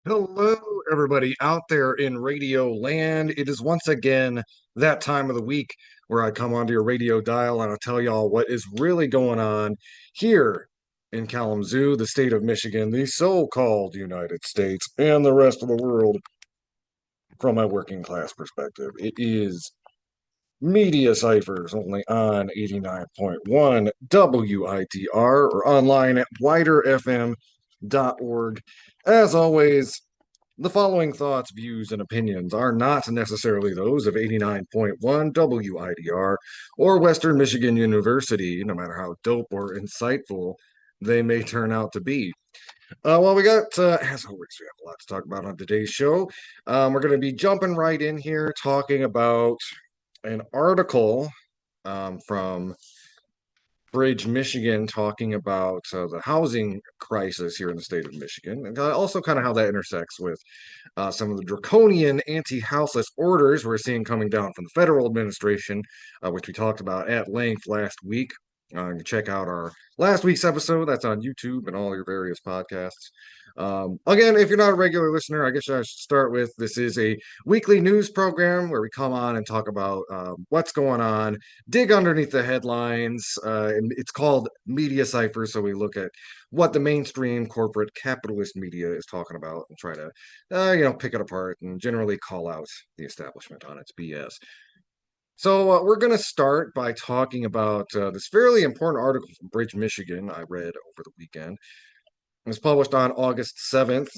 Hello, everybody out there in radio land. It is once again that time of the week where I come onto your radio dial and I'll tell y'all what is really going on here in Kalamazoo, the state of Michigan, the so-called United States, and the rest of the world from my working class perspective. It is Media Cyphers only on 89.1 WITR or online at widerfm.org. As always, the following thoughts, views, and opinions are not necessarily those of 89.1 WIDR or Western Michigan University, no matter how dope or insightful they may turn out to be. Well, we got, as always, we have a lot to talk about on today's show. We're going to be jumping right in here talking about an article from Bridge, Michigan, talking about the housing crisis here in the state of Michigan, and also kind of how that intersects with some of the draconian anti-houseless orders we're seeing coming down from the federal administration, which we talked about at length last week. You can check out our last week's episode. That's on YouTube and all your various podcasts. Again, if you're not a regular listener, I guess I should start with this is a weekly news program where we come on and talk about what's going on, dig underneath the headlines. And it's called Media Cyphers, so we look at what the mainstream corporate capitalist media is talking about and try to, pick it apart and generally call out the establishment on its BS. So we're going to start by talking about this fairly important article from Bridge, Michigan, I read over the weekend. It was published on August 7th,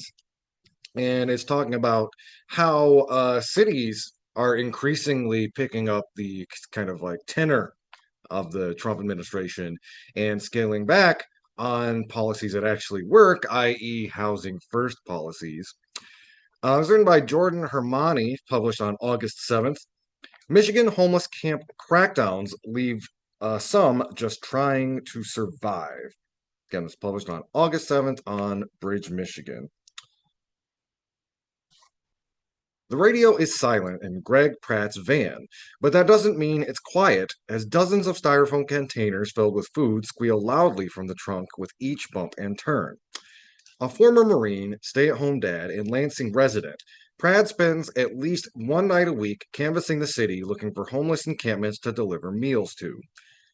and it's talking about how cities are increasingly picking up the kind of like tenor of the Trump administration and scaling back on policies that actually work, i.e., housing first policies. It was written by Jordan Hermani, published on August 7th. Michigan homeless camp crackdowns leave some just trying to survive. Again, it's published on August 7th on Bridge, Michigan. The radio is silent in Greg Pratt's van, but that doesn't mean it's quiet, as dozens of styrofoam containers filled with food squeal loudly from the trunk with each bump and turn. A former Marine, stay at home dad, and Lansing resident, Pratt spends at least one night a week canvassing the city looking for homeless encampments to deliver meals to.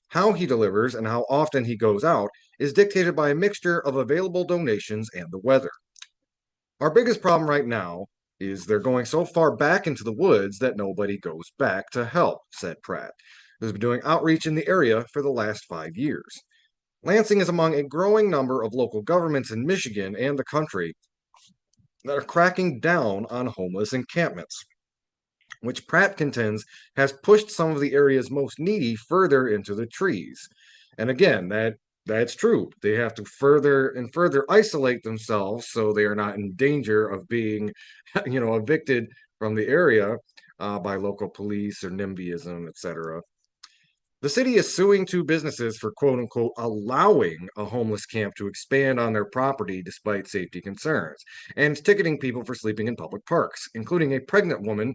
How he delivers and how often he goes out is dictated by a mixture of available donations and the weather. Our biggest problem right now is they're going so far back into the woods that nobody goes back to help, said Pratt, who's been doing outreach in the area for the last 5 years. Lansing is among a growing number of local governments in Michigan and the country that are cracking down on homeless encampments, which Pratt contends has pushed some of the area's most needy further into the trees. And again, that's true. They have to further and further isolate themselves so they are not in danger of being, evicted from the area by local police or NIMBYism, etc. The city is suing two businesses for quote unquote allowing a homeless camp to expand on their property despite safety concerns, and ticketing people for sleeping in public parks, including a pregnant woman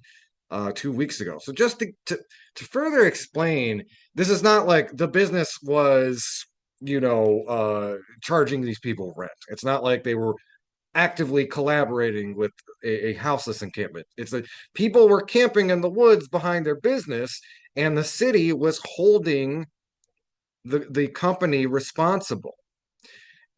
2 weeks ago. So just to further explain, this is not like the business was, charging these people rent. It's not like they were actively collaborating with a houseless encampment. It's that people were camping in the woods behind their business, and the city was holding the company responsible.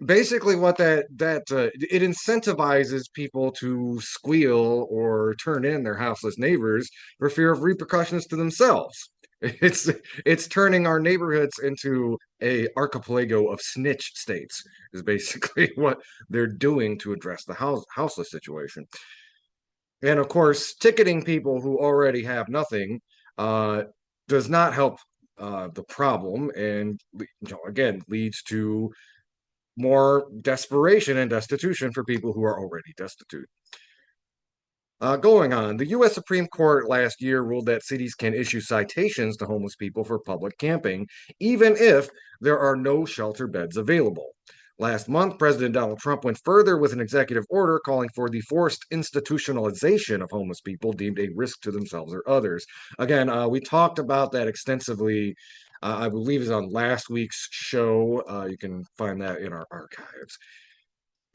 Basically, what it incentivizes people to squeal or turn in their houseless neighbors for fear of repercussions to themselves. It's it's turning our neighborhoods into a archipelago of snitch states is basically what they're doing to address the houseless situation. And of course, ticketing people who already have nothing uh, does not help the problem, and again leads to more desperation and destitution for people who are already destitute. Going on, the U.S. Supreme Court last year ruled that cities can issue citations to homeless people for public camping, even if there are no shelter beds available. Last month, President Donald Trump went further with an executive order calling for the forced institutionalization of homeless people deemed a risk to themselves or others. Again, we talked about that extensively. I believe is on last week's show. You can find that in our archives.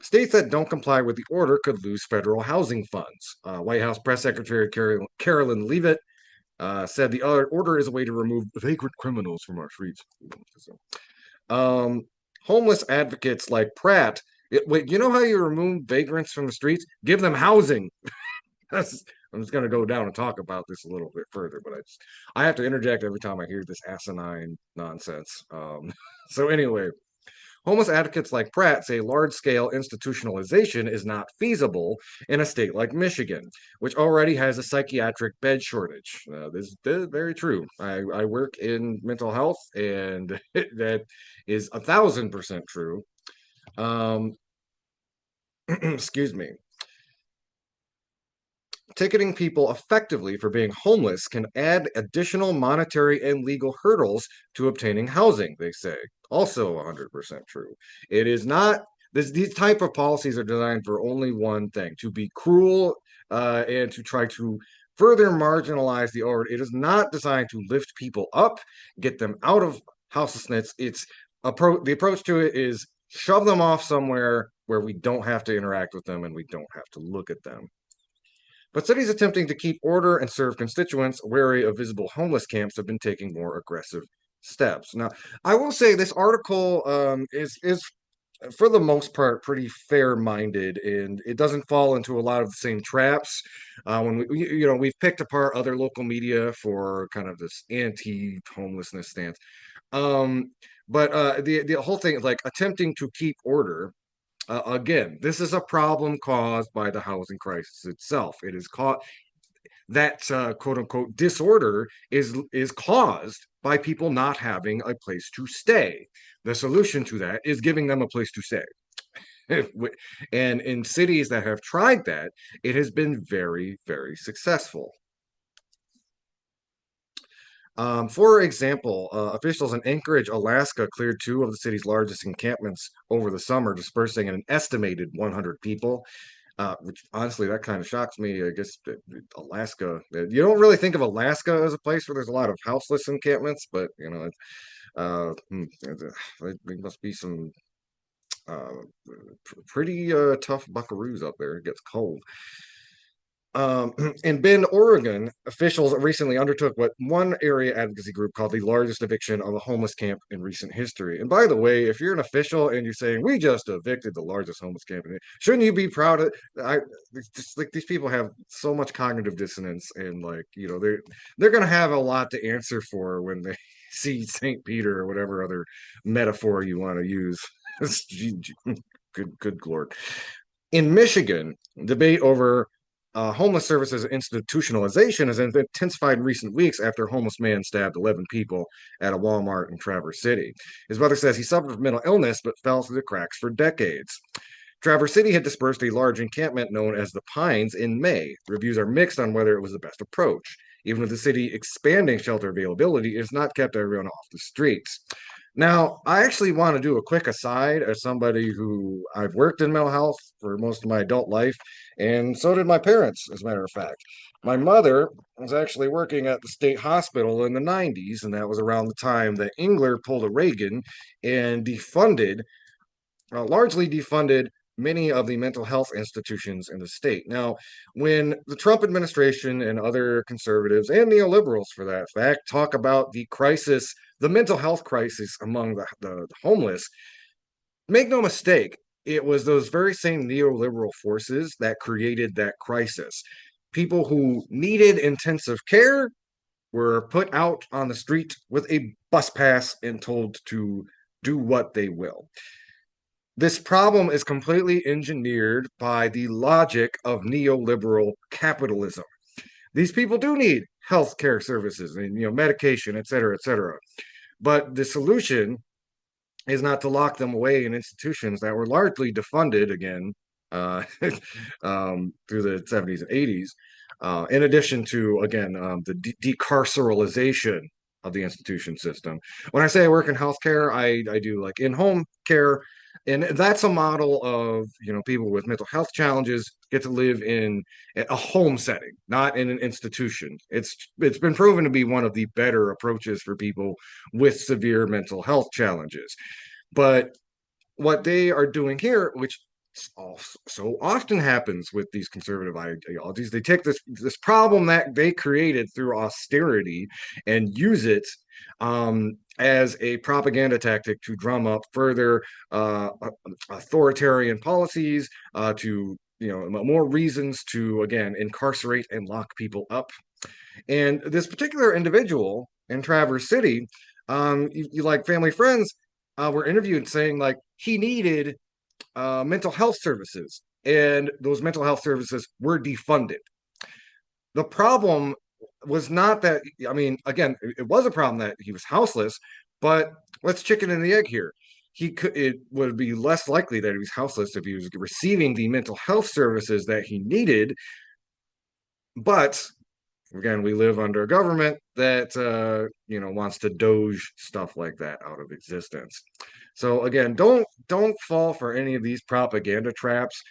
States that don't comply with the order could lose federal housing funds. White House Press Secretary Carolyn Leavitt said the order is a way to remove vagrant criminals from our streets. Um, Homeless advocates like Pratt, wait, you know how you remove vagrants from the streets? Give them housing. I'm just going to go down and talk about this a little bit further, but I have to interject every time I hear this asinine nonsense. So anyway, homeless advocates like Pratt say large-scale institutionalization is not feasible in a state like Michigan, which already has a psychiatric bed shortage. This is very true. I work in mental health, and that is 1,000% true. Um, excuse me. Ticketing people effectively for being homeless can add additional monetary and legal hurdles to obtaining housing, they say. Also 100% true. It is not, these type of policies are designed for only one thing, to be cruel and to try to further marginalize the order. It is not designed to lift people up, get them out of houselessness. The approach to it is shove them off somewhere where we don't have to interact with them and we don't have to look at them. But cities attempting to keep order and serve constituents wary of visible homeless camps have been taking more aggressive steps. Now, I will say this article is for the most part pretty fair-minded, and it doesn't fall into a lot of the same traps. When we've picked apart other local media for kind of this anti-homelessness stance. Um, but the whole thing is like attempting to keep order again, this is a problem caused by the housing crisis itself. It is caught that quote unquote disorder is caused by people not having a place to stay. The solution to that is giving them a place to stay. And in cities that have tried that, it has been very, very successful. For example, officials in Anchorage, Alaska cleared two of the city's largest encampments over the summer, dispersing an estimated 100 people. Which honestly, that kind of shocks me. I guess Alaska, you don't really think of Alaska as a place where there's a lot of houseless encampments, but there must be some uh, pretty tough buckaroos up there. It gets cold. In Bend, Oregon, officials recently undertook what one area advocacy group called the largest eviction of a homeless camp in recent history. And by the way, if you're an official and you're saying we just evicted the largest homeless camp, shouldn't you be proud of? I just like these people have so much cognitive dissonance, and they're gonna have a lot to answer for when they see Saint Peter or whatever other metaphor you want to use. Good lord. In Michigan, debate over homeless services institutionalization has intensified in recent weeks after a homeless man stabbed 11 people at a Walmart in Traverse City. His brother says he suffered from mental illness but fell through the cracks for decades. Traverse City had dispersed a large encampment known as the Pines in May. Reviews are mixed on whether it was the best approach. Even with the city expanding shelter availability, it has not kept everyone off the streets. Now, I actually want to do a quick aside as somebody who I've worked in mental health for most of my adult life, and so did my parents, as a matter of fact. My mother was actually working at the state hospital in the 90s, and that was around the time that Engler pulled a Reagan and largely defunded many of the mental health institutions in the state. Now, when the Trump administration and other conservatives and neoliberals, for that fact, talk about the crisis, the mental health crisis among the homeless, make no mistake, it was those very same neoliberal forces that created that crisis. People who needed intensive care were put out on the street with a bus pass and told to do what they will. This problem is completely engineered by the logic of neoliberal capitalism. These people do need health care services and medication, et cetera, et cetera. But the solution is not to lock them away in institutions that were largely defunded again through the 70s and 80s, in addition to, again, the decarceralization of the institution system. When I say I work in healthcare, I do like in-home care, and that's a model of people with mental health challenges get to live in a home setting, not in an institution. It's been proven to be one of the better approaches for people with severe mental health challenges. But what they are doing here, which so often happens with these conservative ideologies. They take this problem that they created through austerity and use it as a propaganda tactic to drum up further authoritarian policies, to more reasons to again incarcerate and lock people up. And this particular individual in Traverse City, you like family friends, were interviewed saying like he needed mental health services, and those mental health services were defunded. The problem was not that, I mean, again, it was a problem that he was houseless, but let's chicken and the egg here. It would be less likely that he was houseless if he was receiving the mental health services that he needed. But again, we live under a government that wants to doge stuff like that out of existence. So again, don't fall for any of these propaganda traps.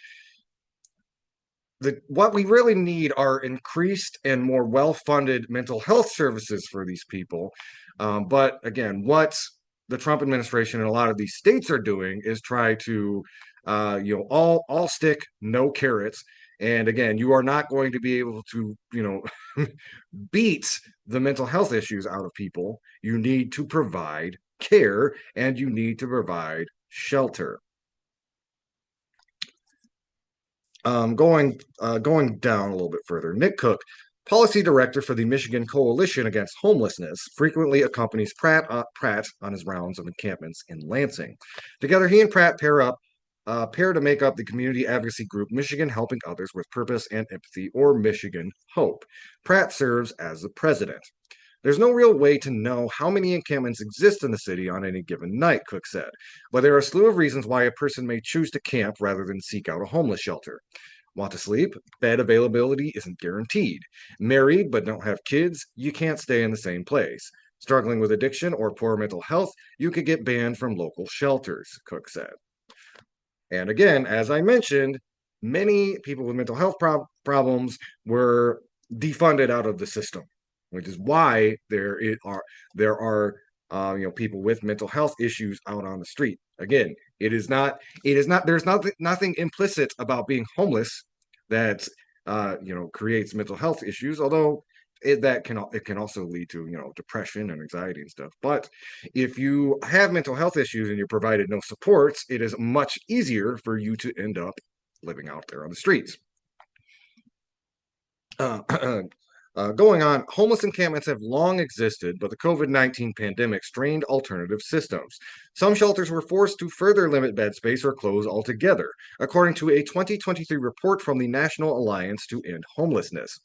What we really need are increased and more well-funded mental health services for these people. But again, what the Trump administration and a lot of these states are doing is try to, all stick, no carrots. And again, you are not going to be able to, beat the mental health issues out of people. You need to provide care and you need to provide shelter. Going down a little bit further, Nick Cook, policy director for the Michigan Coalition Against Homelessness, frequently accompanies Pratt on his rounds of encampments in Lansing. Together, he and Pratt pair to make up the community advocacy group Michigan Helping Others with Purpose and Empathy, or Michigan Hope. Pratt serves as the president. There's no real way to know how many encampments exist in the city on any given night, Cook said, but there are a slew of reasons why a person may choose to camp rather than seek out a homeless shelter. Want to sleep? Bed availability isn't guaranteed. Married but don't have kids? You can't stay in the same place. Struggling with addiction or poor mental health? You could get banned from local shelters, Cook said. And again, as I mentioned, many people with mental health problems were defunded out of the system, which is why there are people with mental health issues out on the street. Again, there's nothing implicit about being homeless that creates mental health issues, although it can also lead to depression and anxiety and stuff. But if you have mental health issues and you're provided no supports, it is much easier for you to end up living out there on the streets. Going on, homeless encampments have long existed, but the COVID-19 pandemic strained alternative systems. Some shelters were forced to further limit bed space or close altogether, according to a 2023 report from the National Alliance to End Homelessness.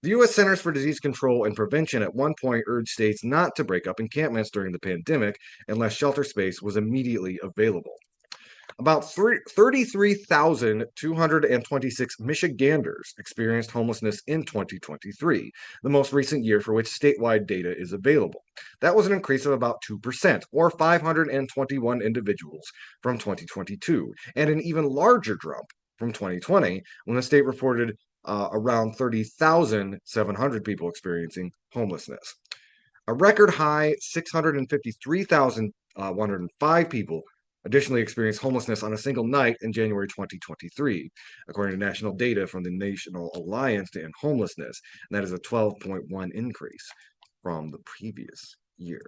The U.S. Centers for Disease Control and Prevention at one point urged states not to break up encampments during the pandemic unless shelter space was immediately available. About 33,226 Michiganders experienced homelessness in 2023, the most recent year for which statewide data is available. That was an increase of about 2%, or 521 individuals from 2022, and an even larger drop from 2020, when the state reported around 30,700 people experiencing homelessness. A record high 653,105 people additionally experienced homelessness on a single night in January 2023, according to national data from the National Alliance to End Homelessness, and that is a 12.1 increase from the previous year.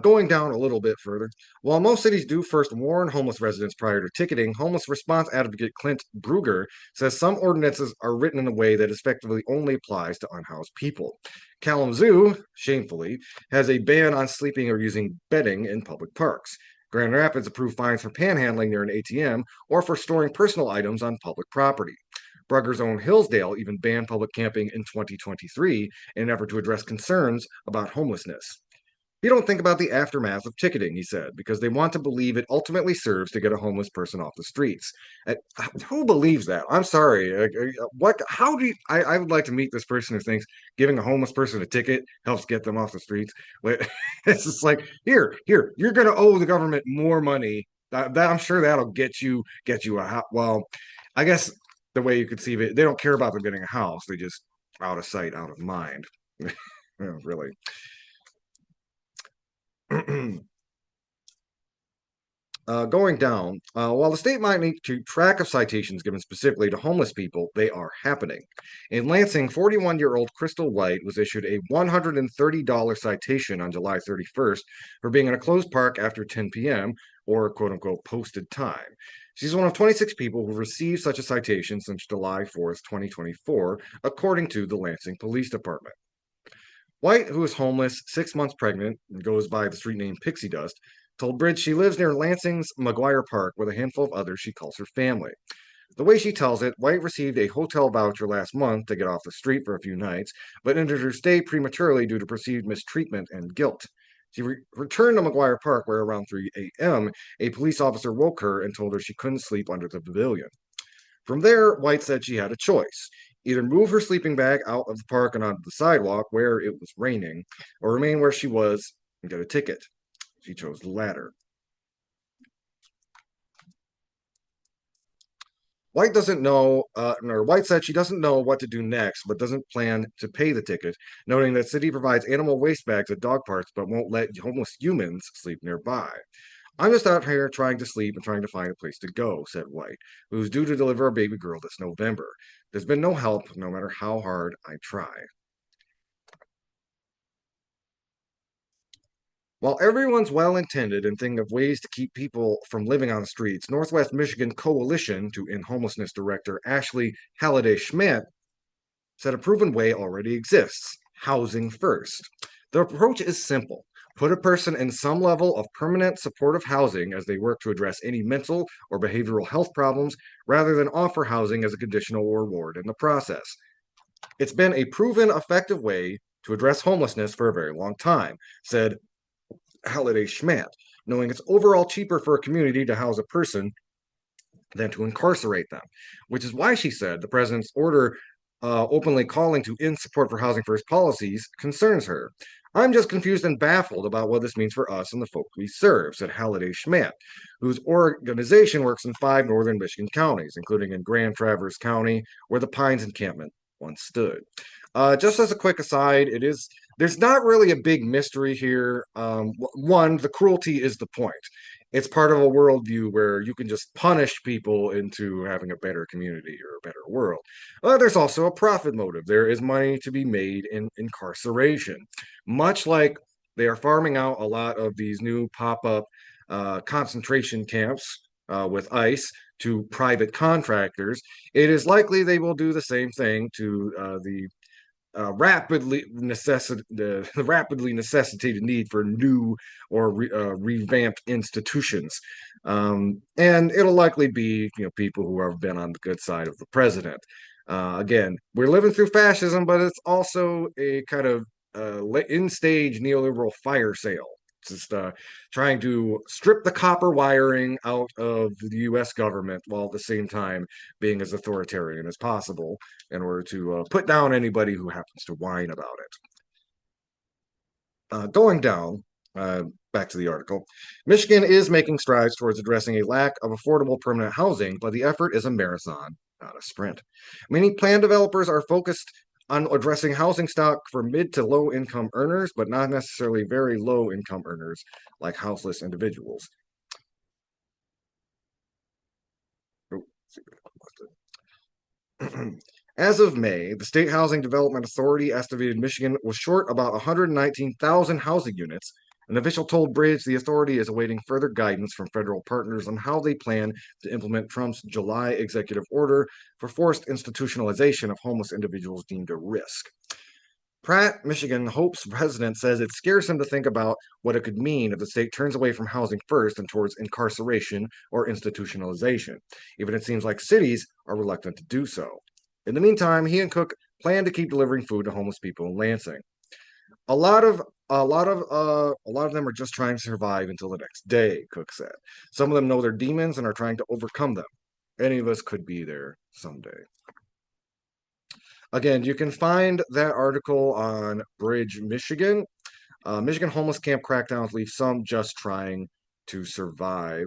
Going down a little bit further, while most cities do first warn homeless residents prior to ticketing, homeless response advocate Clint Brugger says some ordinances are written in a way that effectively only applies to unhoused people. Kalamazoo, shamefully, has a ban on sleeping or using bedding in public parks. Grand Rapids approved fines for panhandling near an ATM or for storing personal items on public property. Brugger's own Hillsdale even banned public camping in 2023 in an effort to address concerns about homelessness. You don't think about the aftermath of ticketing, he said, because they want to believe it ultimately serves to get a homeless person off the streets. Who believes that? I'm sorry. What? How do you? I would like to meet this person who thinks giving a homeless person a ticket helps get them off the streets. It's just like here, you're going to owe the government more money. That I'm sure that'll get you a house. Well, I guess the way you could see it, they don't care about them getting a house. They just out of sight, out of mind. Really. Going down, while the state might need to keep track of citations given specifically to homeless people, they are happening. In Lansing, 41-year-old Crystal White was issued a $130 citation on July 31st for being in a closed park after 10 p.m., or quote unquote posted time. She's one of 26 people who received such a citation since July 4th, 2024, according to the Lansing Police Department. White, who is homeless, 6 months pregnant, and goes by the street name Pixie Dust, told Bridge she lives near Lansing's McGuire Park with a handful of others she calls her family. The way she tells it, White received a hotel voucher last month to get off the street for a few nights, but ended her stay prematurely due to perceived mistreatment and guilt. She returned to McGuire Park, where around 3 a.m., a police officer woke her and told her she couldn't sleep under the pavilion. From there, White said she had a choice: either move her sleeping bag out of the park and onto the sidewalk where it was raining, or remain where she was and get a ticket. She chose the latter. White doesn't know, or White said she doesn't know what to do next, but doesn't plan to pay the ticket, noting that city provides animal waste bags at dog parks, but won't let homeless humans sleep nearby. I'm just out here trying to sleep and trying to find a place to go, said White, who's due to deliver a baby girl this November. There's been no help, no matter how hard I try. While everyone's well intended in thinking of ways to keep people from living on the streets, Northwest Michigan Coalition to End Homelessness Director Ashley Halliday Schmidt said a proven way already exists: housing first. The approach is simple: put a person in some level of permanent supportive housing as they work to address any mental or behavioral health problems, rather than offer housing as a conditional reward in the process. It's been a proven effective way to address homelessness for a very long time, said Halliday Schmidt, knowing it's overall cheaper for a community to house a person than to incarcerate them, which is why she said the president's order openly calling to end support for Housing First policies concerns her. I'm just confused and baffled about what this means for us and the folk we serve, said Halliday Schmidt, whose organization works in 5 northern Michigan counties, including in Grand Traverse County, where the Pines encampment once stood. Just as a quick aside, there's not really a big mystery here. One, the cruelty is the point. It's part of a worldview where you can just punish people into having a better community or a better world. There's also a profit motive. There is money to be made in incarceration. Much like they are farming out a lot of these new pop-up concentration camps with ICE to private contractors, it is likely they will do the same thing to the rapidly necessitated need for new or revamped institutions, and it'll likely be people who have been on the good side of the president. Again, we're living through fascism, but it's also a kind of in-stage neoliberal fire sale. Just trying to strip the copper wiring out of the U.S. government while at the same time being as authoritarian as possible in order to put down anybody who happens to whine about it. Going down, back to the article, Michigan is making strides towards addressing a lack of affordable permanent housing, but the effort is a marathon, not a sprint. Many plan developers are focused on addressing housing stock for mid to low income earners, but not necessarily very low income earners like houseless individuals. As of May, the State Housing Development Authority estimated Michigan was short about 119,000 housing units. An official told Bridge the authority is awaiting further guidance from federal partners on how they plan to implement Trump's July executive order for forced institutionalization of homeless individuals deemed a risk. Pratt, Michigan Hope's president says it scares him to think about what it could mean if the state turns away from housing first and towards incarceration or institutionalization, even it seems like cities are reluctant to do so. In the meantime, he and Cook plan to keep delivering food to homeless people in Lansing. A lot of them are just trying to survive until the next day, Cook said. Some of them know they're demons and are trying to overcome them. Any of us could be there someday. Again, you can find that article on Bridge, Michigan. Michigan homeless camp crackdowns leave some just trying to survive.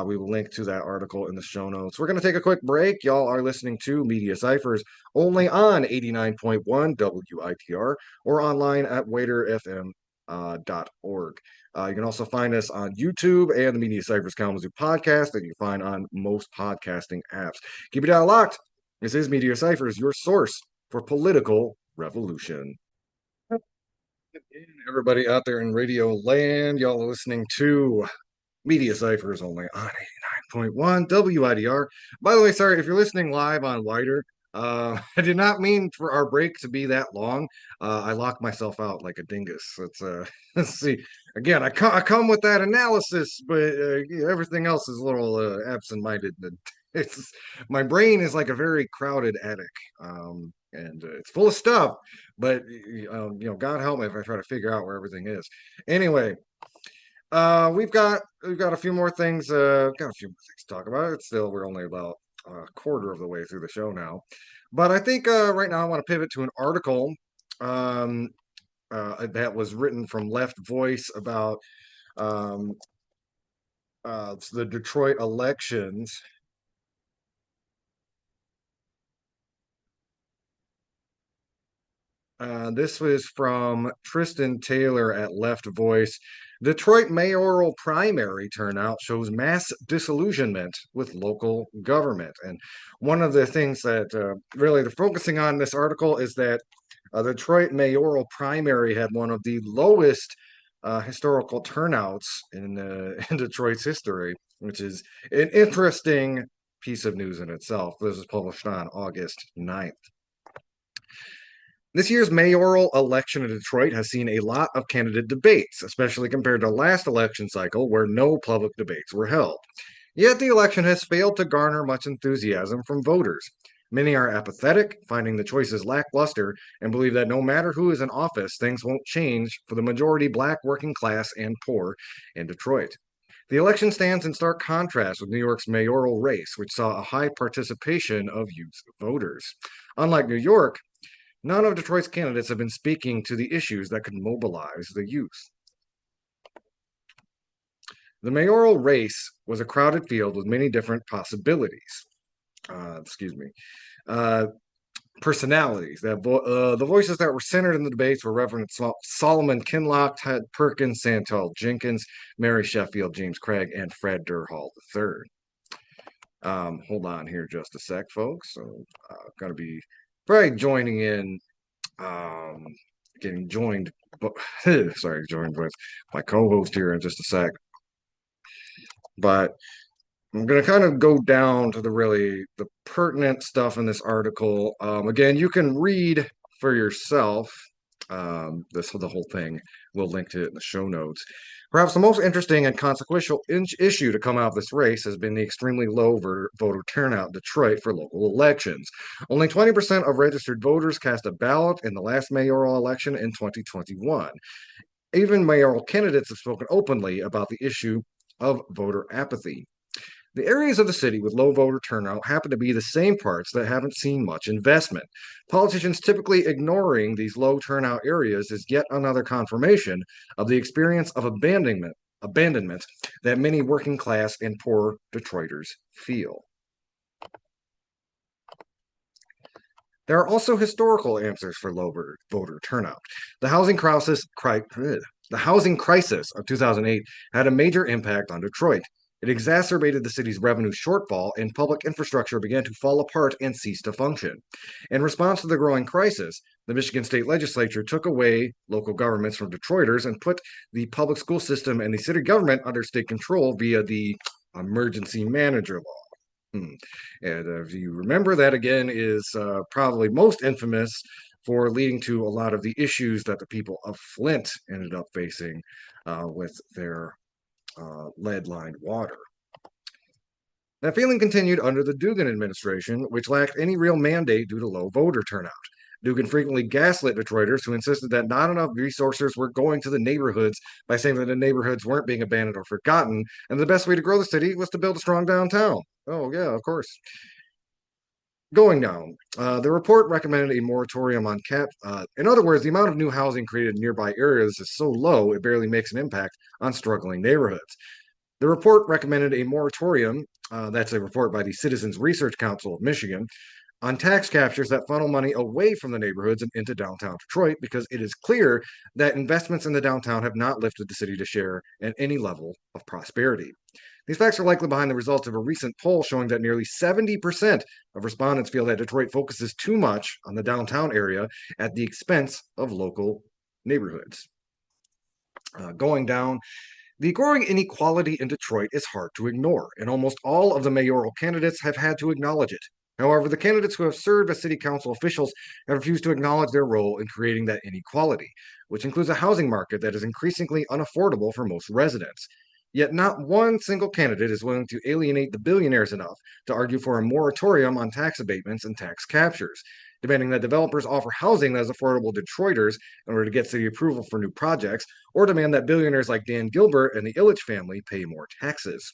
We will link to that article in the show notes. We're going to take a quick break. Y'all are listening to Media Cyphers only on 89.1 WITR or online at waiterfm.com. .org. You can also find us on YouTube and the Media Cyphers Kalamazoo podcast that you can find on most podcasting apps. Keep it down locked. This is Media Cyphers, your source for political revolution. Everybody out there in radio land, y'all are listening to Media Cyphers only on 89.1 WIDR. By the way, sorry if you're listening live on Wider. I did not mean for our break to be that long. I locked myself out like a dingus. Let's see. Again, I come with that analysis, but everything else is a little absent-minded. It's my brain is like a very crowded attic, and it's full of stuff. But God help me if I try to figure out where everything is. Anyway, we've got a few more things. Got a few more things to talk about. It's still we're only about a quarter of the way through the show now, but I think right now I want to pivot to an article um, that was written from LeftVoice about um, the Detroit elections. This was from Tristan Taylor at LeftVoice. Detroit mayoral primary turnout shows mass disillusionment with local government. And one of the things that really they're focusing on in this article is that the Detroit mayoral primary had one of the lowest historical turnouts in Detroit's history, which is an interesting piece of news in itself. This was published on August 9th. This year's mayoral election in Detroit has seen a lot of candidate debates, especially compared to last election cycle where no public debates were held. Yet the election has failed to garner much enthusiasm from voters. Many are apathetic, finding the choices lackluster, and believe that no matter who is in office, things won't change for the majority black working class and poor in Detroit. The election stands in stark contrast with New York's mayoral race, which saw a high participation of youth voters. Unlike New York, none of Detroit's candidates have been speaking to the issues that could mobilize the youth. The mayoral race was a crowded field with many different possibilities. Uh, personalities. The voices that were centered in the debates were Reverend Solomon Kinloch, Ted Perkins, Santel Jenkins, Mary Sheffield, James Craig, and Fred Durhall III. Hold on here just a sec, folks. So I'm going to be probably joining in, getting joined, joined with my co-host here in just a sec. But I'm going to kind of go down to the pertinent stuff in this article. Again, you can read for yourself the whole thing. We'll link to it in the show notes. Perhaps the most interesting and consequential issue to come out of this race has been the extremely low voter turnout in Detroit for local elections. Only 20% of registered voters cast a ballot in the last mayoral election in 2021. Even mayoral candidates have spoken openly about the issue of voter apathy. The areas of the city with low voter turnout happen to be the same parts that haven't seen much investment. Politicians typically ignoring these low turnout areas is yet another confirmation of the experience of abandonment that many working class and poor Detroiters feel. There are also historical answers for low voter turnout. The housing crisis of 2008 had a major impact on Detroit. It exacerbated the city's revenue shortfall, and public infrastructure began to fall apart and cease to function. In response to the growing crisis, the Michigan State Legislature took away local governments from Detroiters and put the public school system and the city government under state control via the emergency manager law. And if you remember, that again is probably most infamous for leading to a lot of the issues that the people of Flint ended up facing with their lead-lined water. That feeling continued under the Dugan administration, which lacked any real mandate due to low voter turnout. Dugan frequently gaslit Detroiters who insisted that not enough resources were going to the neighborhoods by saying that the neighborhoods weren't being abandoned or forgotten, and the best way to grow the city was to build a strong downtown. Oh, yeah, of course. Going down, the report recommended a moratorium on cap. In other words, the amount of new housing created in nearby areas is so low it barely makes an impact on struggling neighborhoods. The report recommended a moratorium. That's a report by the Citizens Research Council of Michigan on tax captures that funnel money away from the neighborhoods and into downtown Detroit because it is clear that investments in the downtown have not lifted the city to share in any level of prosperity. These facts are likely behind the results of a recent poll showing that nearly 70% of respondents feel that Detroit focuses too much on the downtown area at the expense of local neighborhoods. Going down, the growing inequality in Detroit is hard to ignore, and almost all of the mayoral candidates have had to acknowledge it. However, the candidates who have served as city council officials have refused to acknowledge their role in creating that inequality, which includes a housing market that is increasingly unaffordable for most residents. Yet not one single candidate is willing to alienate the billionaires enough to argue for a moratorium on tax abatements and tax captures, demanding that developers offer housing that is affordable to Detroiters in order to get city approval for new projects, or demand that billionaires like Dan Gilbert and the Ilitch family pay more taxes.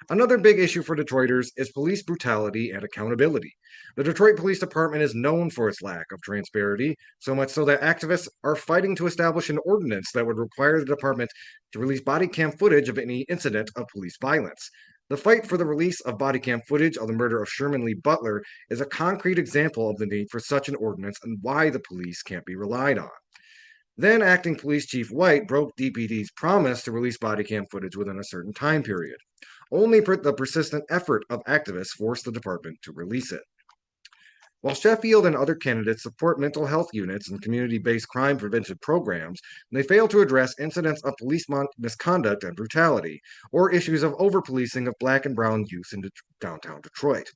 Another big issue for Detroiters is police brutality and accountability. The Detroit Police Department is known for its lack of transparency, so much so that activists are fighting to establish an ordinance that would require the department to release body cam footage of any incident of police violence. The fight for the release of body cam footage of the murder of Sherman Lee Butler is a concrete example of the need for such an ordinance and why the police can't be relied on. Then Acting Police Chief White broke DPD's promise to release body cam footage within a certain time period. Only the persistent effort of activists forced the department to release it. While Sheffield and other candidates support mental health units and community based crime prevention programs, they fail to address incidents of police misconduct and brutality, or issues of over policing of black and brown youth in downtown Detroit.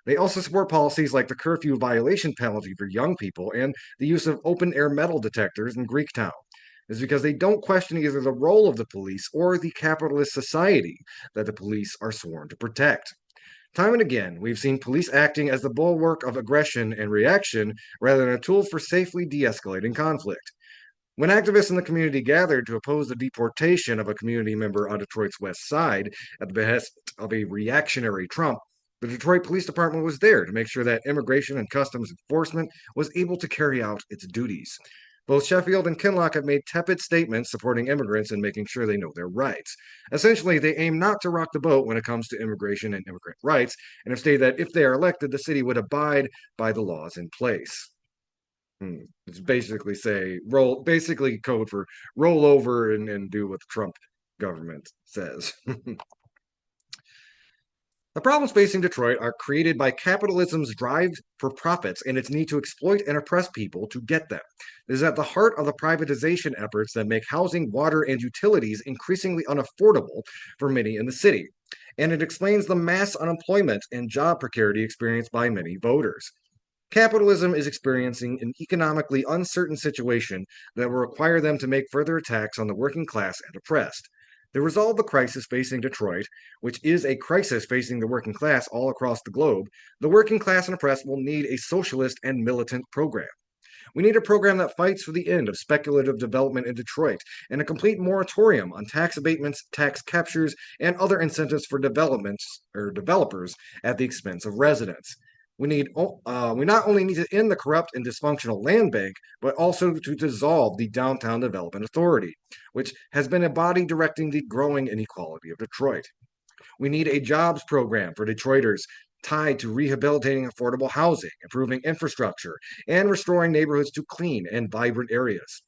They also support policies like the curfew violation penalty for young people and the use of open air metal detectors in Greektown. Is because they don't question either the role of the police or the capitalist society that the police are sworn to protect. Time and again, we've seen police acting as the bulwark of aggression and reaction rather than a tool for safely de escalating conflict. When activists in the community gathered to oppose the deportation of a community member on Detroit's west side at the behest of a reactionary Trump, the Detroit Police Department was there to make sure that immigration and customs enforcement was able to carry out its duties. Both Sheffield and Kinloch have made tepid statements supporting immigrants and making sure they know their rights. Essentially, they aim not to rock the boat when it comes to immigration and immigrant rights, and have stated that if they are elected, the city would abide by the laws in place. It's basically code for roll over and do what the Trump government says. The problems facing Detroit are created by capitalism's drive for profits and its need to exploit and oppress people to get them. It is at the heart of the privatization efforts that make housing, water, and utilities increasingly unaffordable for many in the city. And it explains the mass unemployment and job precarity experienced by many voters. Capitalism is experiencing an economically uncertain situation that will require them to make further attacks on the working class and oppressed. To resolve the crisis facing Detroit, which is a crisis facing the working class all across the globe, the working class and oppressed will need a socialist and militant program. We need a program that fights for the end of speculative development in Detroit and a complete moratorium on tax abatements, tax captures, and other incentives for developers at the expense of residents. We not only need to end the corrupt and dysfunctional land bank, but also to dissolve the Downtown Development Authority, which has been a body directing the growing inequality of Detroit. We need a jobs program for Detroiters tied to rehabilitating affordable housing, improving infrastructure, and restoring neighborhoods to clean and vibrant areas.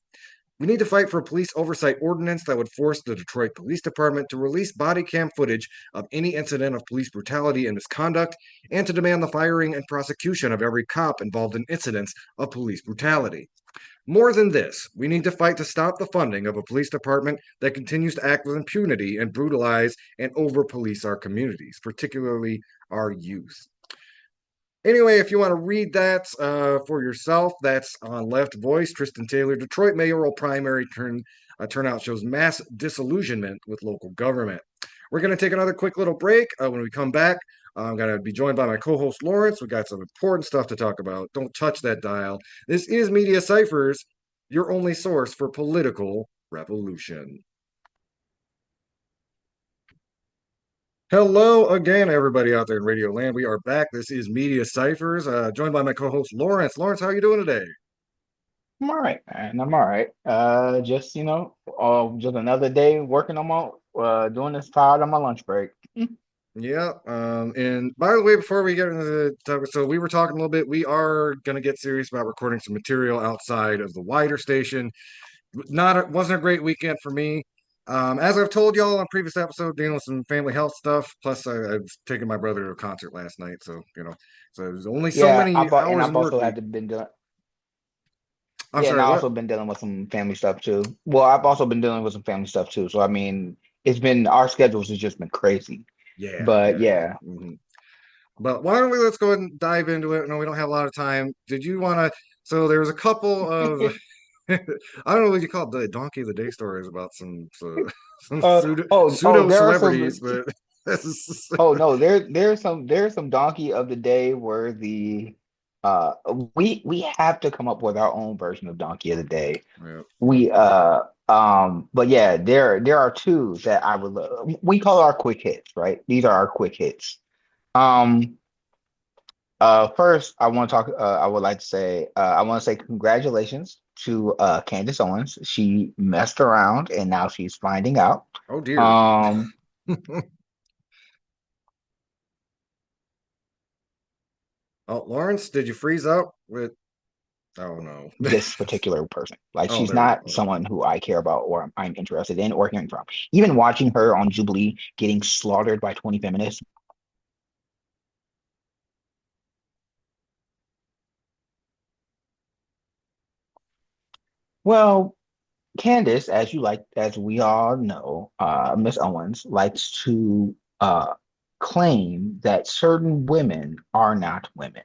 We need to fight for a police oversight ordinance that would force the Detroit Police Department to release body cam footage of any incident of police brutality and misconduct, and to demand the firing and prosecution of every cop involved in incidents of police brutality. More than this, we need to fight to stop the funding of a police department that continues to act with impunity and brutalize and over police our communities, particularly our youth. Anyway, if you want to read that for yourself, that's on LeftVoice. Tristan Taylor, Detroit mayoral primary turnout shows mass disillusionment with local government. We're going to take another quick little break. When we come back, I'm going to be joined by my co-host Lawrence. We got some important stuff to talk about. Don't touch that dial. This is Media Cyphers, your only source for political revolution. Hello again, everybody out there in Radio Land. We are back. This is Media Cyphers, joined by my co-host Lawrence. Lawrence, how are you doing today? I'm all right, man. I'm all right. Just just another day working on my doing this tired on my lunch break. Yeah. And by the way, before we get into the topic, so we were talking a little bit. We are going to get serious about recording some material outside of the wider station. Wasn't a great weekend for me. As I've told y'all on previous episode, dealing with some family health stuff. Plus, I was taking my brother to a concert last night, so so there's only so Yeah, many and hours in I've the work also week. had to been doing. I'm Yeah, and sorry, I what? also been dealing with some family stuff too. Well, I've also been dealing with some family stuff too. So I mean, it's been our schedules has just been crazy. Yeah, But yeah, yeah, yeah. But why don't we let's go ahead and dive into it? No, we don't have a lot of time. Did you want to? So there was a couple of I don't know what you call it, the donkey of the day stories about some oh, pseudo there are celebrities, some. but this is Oh no, there's some donkey of the day where the we have to come up with our own version of donkey of the day. yeah. We but yeah, there are two that I would love. We call our quick hits, right? These are our quick hits. Um First, I would like to say, I want to say congratulations to Candace Owens. She messed around and now she's finding out. Oh dear. Um, Oh, Lawrence, did you freeze up with? Oh no. this particular person, like Oh, she's there we go. not someone who I care about or I'm interested in or hearing from. Even watching her on Jubilee getting slaughtered by 20 feminists. Well, Candace, as we all know, Miss Owens likes to claim that certain women are not women,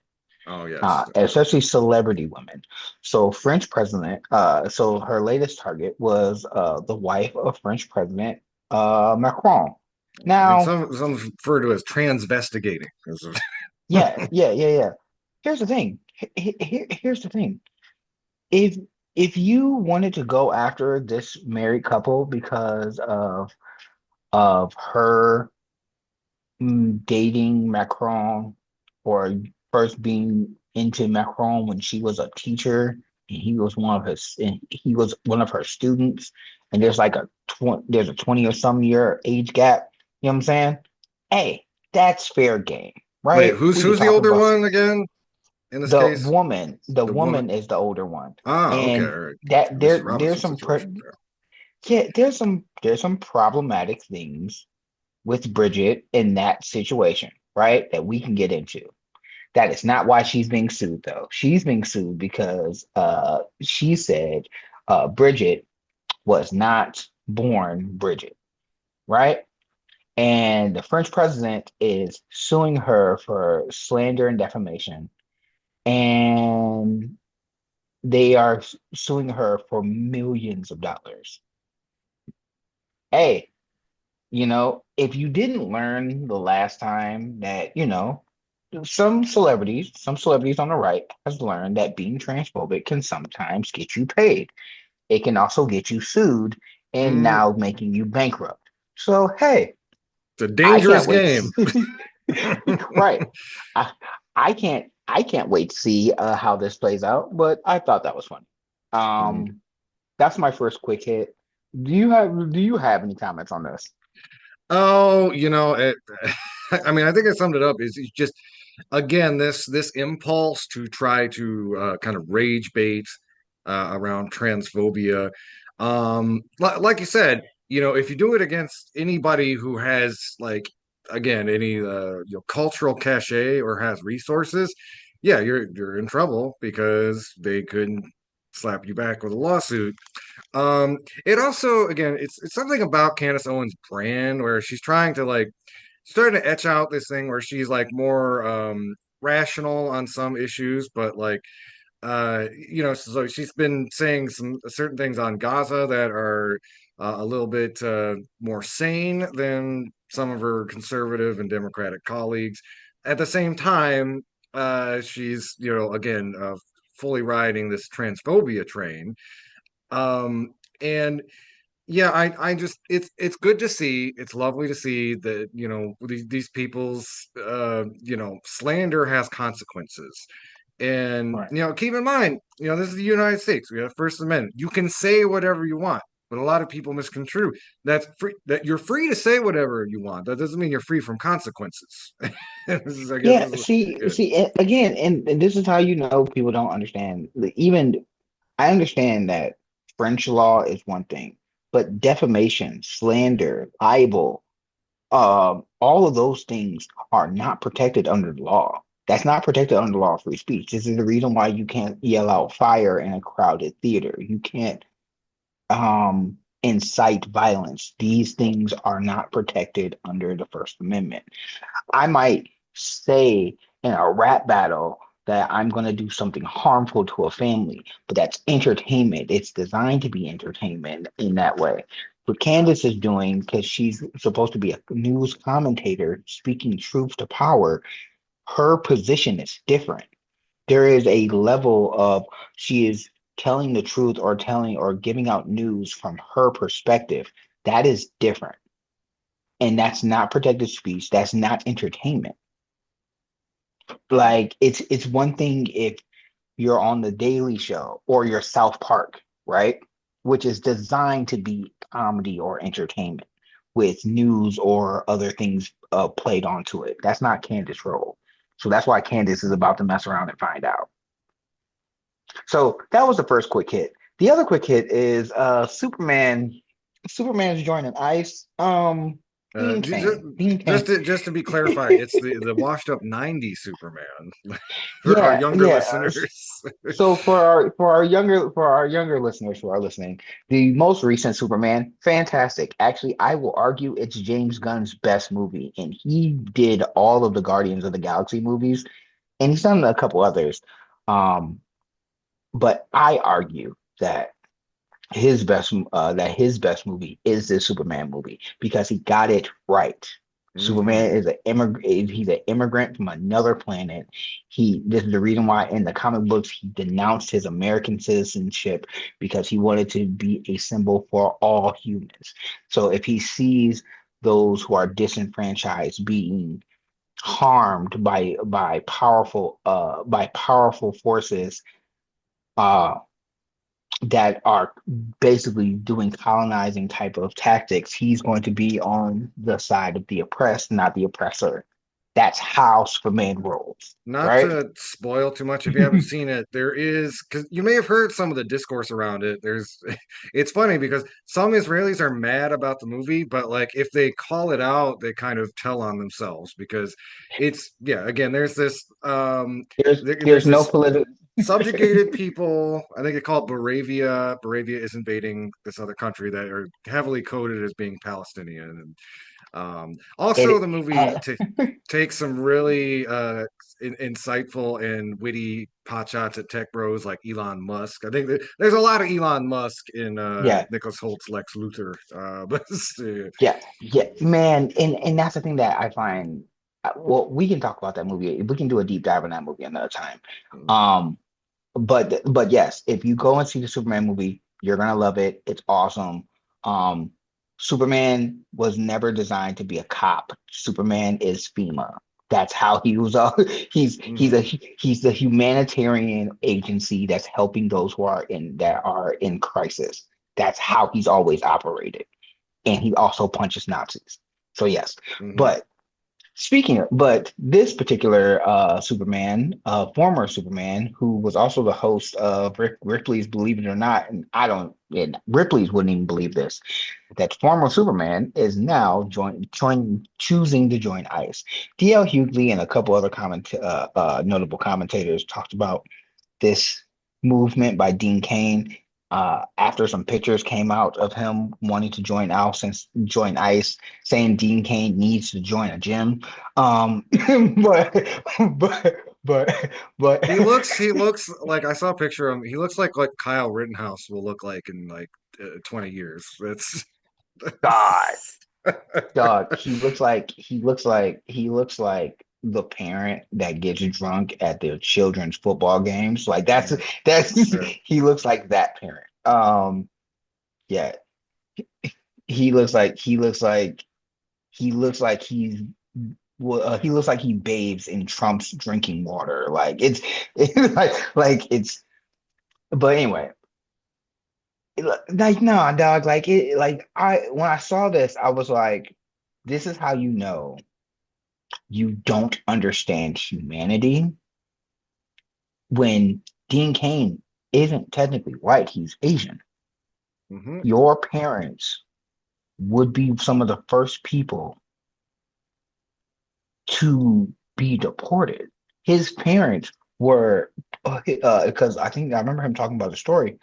Oh yes. especially celebrity women. So so her latest target was the wife of French President Macron. I mean, Now, some refer to as transvestigating. yeah. Here's the thing. Here's the thing. If if you wanted to go after this married couple because of her dating Macron or first being into Macron when she was a teacher and he was one of her students and there's a 20 or some year age gap, you know what I'm saying? Hey, that's fair game, Wait, right? We could who's the talk older about one again in this case? the The woman. woman is the older one. Ah, okay, all And right. that Mrs. Robinson some situation. Yeah. yeah, there's some problematic things with Bridget in that situation, right? That we can get into. That is not why she's being sued, though. She's being sued because she said Bridget was not born Bridget, right? And the French president is suing her for slander and defamation. And they are suing her for millions of dollars. Hey, if you didn't learn the last time that, some celebrities on the right has learned that being transphobic can sometimes get you paid. It can also get you sued and Mm, now making you bankrupt. So, hey, it's a I dangerous can't wait to game. see. Right. I, I can't wait to see how this plays out, but I thought that was funny. Mm. Um, that's my first quick hit. Do you have any comments on this? Oh, I mean, I think I summed it up. Is just again this impulse to try to kind of rage bait around transphobia. Like you said, if you do it against anybody who has like again any cultural cachet or has resources, yeah, you're in trouble because they could slap you back with a lawsuit. It also, again, it's something about Candace Owens' brand where she's trying to like starting to etch out this thing where she's like more rational on some issues, but like so she's been saying some certain things on Gaza that are a little bit more sane than some of her conservative and democratic colleagues. At the same time, she's again fully riding this transphobia train. And yeah, I just it's good to see. It's lovely to see that these people's slander has consequences. And Right. keep in mind, this is the United States. We have First Amendment. You can say whatever you want. but a lot of people misconstrue that's free, that you're free to say whatever you want. That doesn't mean you're free from consequences. I guess Yeah, this is, yeah. again, and this is how you know people don't understand. Even I understand that French law is one thing, but defamation, slander, libel, all of those things are not protected under the law. That's not protected under the law of free speech. This is the reason why you can't yell out fire in a crowded theater. You can't incite violence. These things are not protected under the First Amendment. I might say in a rap battle that I'm going to do something harmful to a family, but that's entertainment. It's designed to be entertainment in that way. What Candace is doing, because she's supposed to be a news commentator speaking truth to power, her position is different. There is a level of she is telling the truth or telling or giving out news from her perspective. That is different. And that's not protected speech. That's not entertainment. Like it's one thing if you're on the Daily Show or you're South Park, right? Which is designed to be comedy or entertainment with news or other things played onto it. That's not Candace's role. So that's why Candace is about to mess around and find out. So that was the first quick hit. The other quick hit is Superman. Superman's joining ICE. Dean Cain. Dean Cain. Just to be clarified, it's the washed up '90s Superman for our Yeah, younger yeah. listeners. So for our younger listeners who are listening, the most recent Superman, fantastic. Actually, I will argue it's James Gunn's best movie, and he did all of the Guardians of the Galaxy movies, and he's done a couple others. Um, but I argue his best movie is this Superman movie because he got it right. Hmm. Superman is an immigrant. He's an immigrant from another planet. This is the reason why in the comic books he denounced his American citizenship because he wanted to be a symbol for all humans. So if he sees those who are disenfranchised being harmed by powerful forces, uh that are basically doing colonizing type of tactics, he's going to be on the side of the oppressed, not the oppressor. That's how Superman rolls, Not right? to spoil too much if you haven't seen it, there is because you may have heard some of the discourse around it. There's, it's funny because some Israelis are mad about the movie, but like if they call it out, they kind of tell on themselves because it's yeah. Again, there's this There's there's no this political. subjugated people. I think they call it Moravia. Moravia is invading this other country that are heavily coded as being Palestinian. And also, It the movie takes some really insightful and witty pot shots at tech bros like Elon Musk. I think there's a lot of Elon Musk in yeah, Nicholas Holt's Lex Luthor. But yeah, man, and that's the thing that I find. Well, we can talk about that movie. We can do a deep dive on that movie another time. Um, but yes, if you go and see the Superman movie, you're gonna love it. It's awesome. Um, Superman was never designed to be a cop. Superman is FEMA. That's how he was. mhm. He's the humanitarian agency that's helping those who are in crisis. That's how he's always operated, and he also punches Nazis. So yes, Mhm. but but this particular Superman, former Superman, who was also the host of Ripley's Believe It or Not, and I don't, and Ripley's wouldn't even believe this, that former Superman is now choosing to join ICE. D.L. Hughley and a couple other notable commentators talked about this movement by Dean Cain after some pictures came out of him wanting to join ICE, saying Dean Cain needs to join a gym. But but but but He looks like I saw a picture of him. He looks like Kyle Rittenhouse will look like in like 20 years. That's God, dog, he looks like the parent that gets drunk at their children's football games. Like that's yeah. he looks like that parent. Yeah, he looks like he looks like he bathes in Trump's drinking water. Like it's like it's. But anyway, Like, no, dog. Like it. Like I when I saw this, I was like, this is how you know you don't understand humanity when Dean Cain isn't technically white, he's Asian. Hmm. Your parents would be some of the first people to be deported. His parents were, because I think I remember him talking about the story.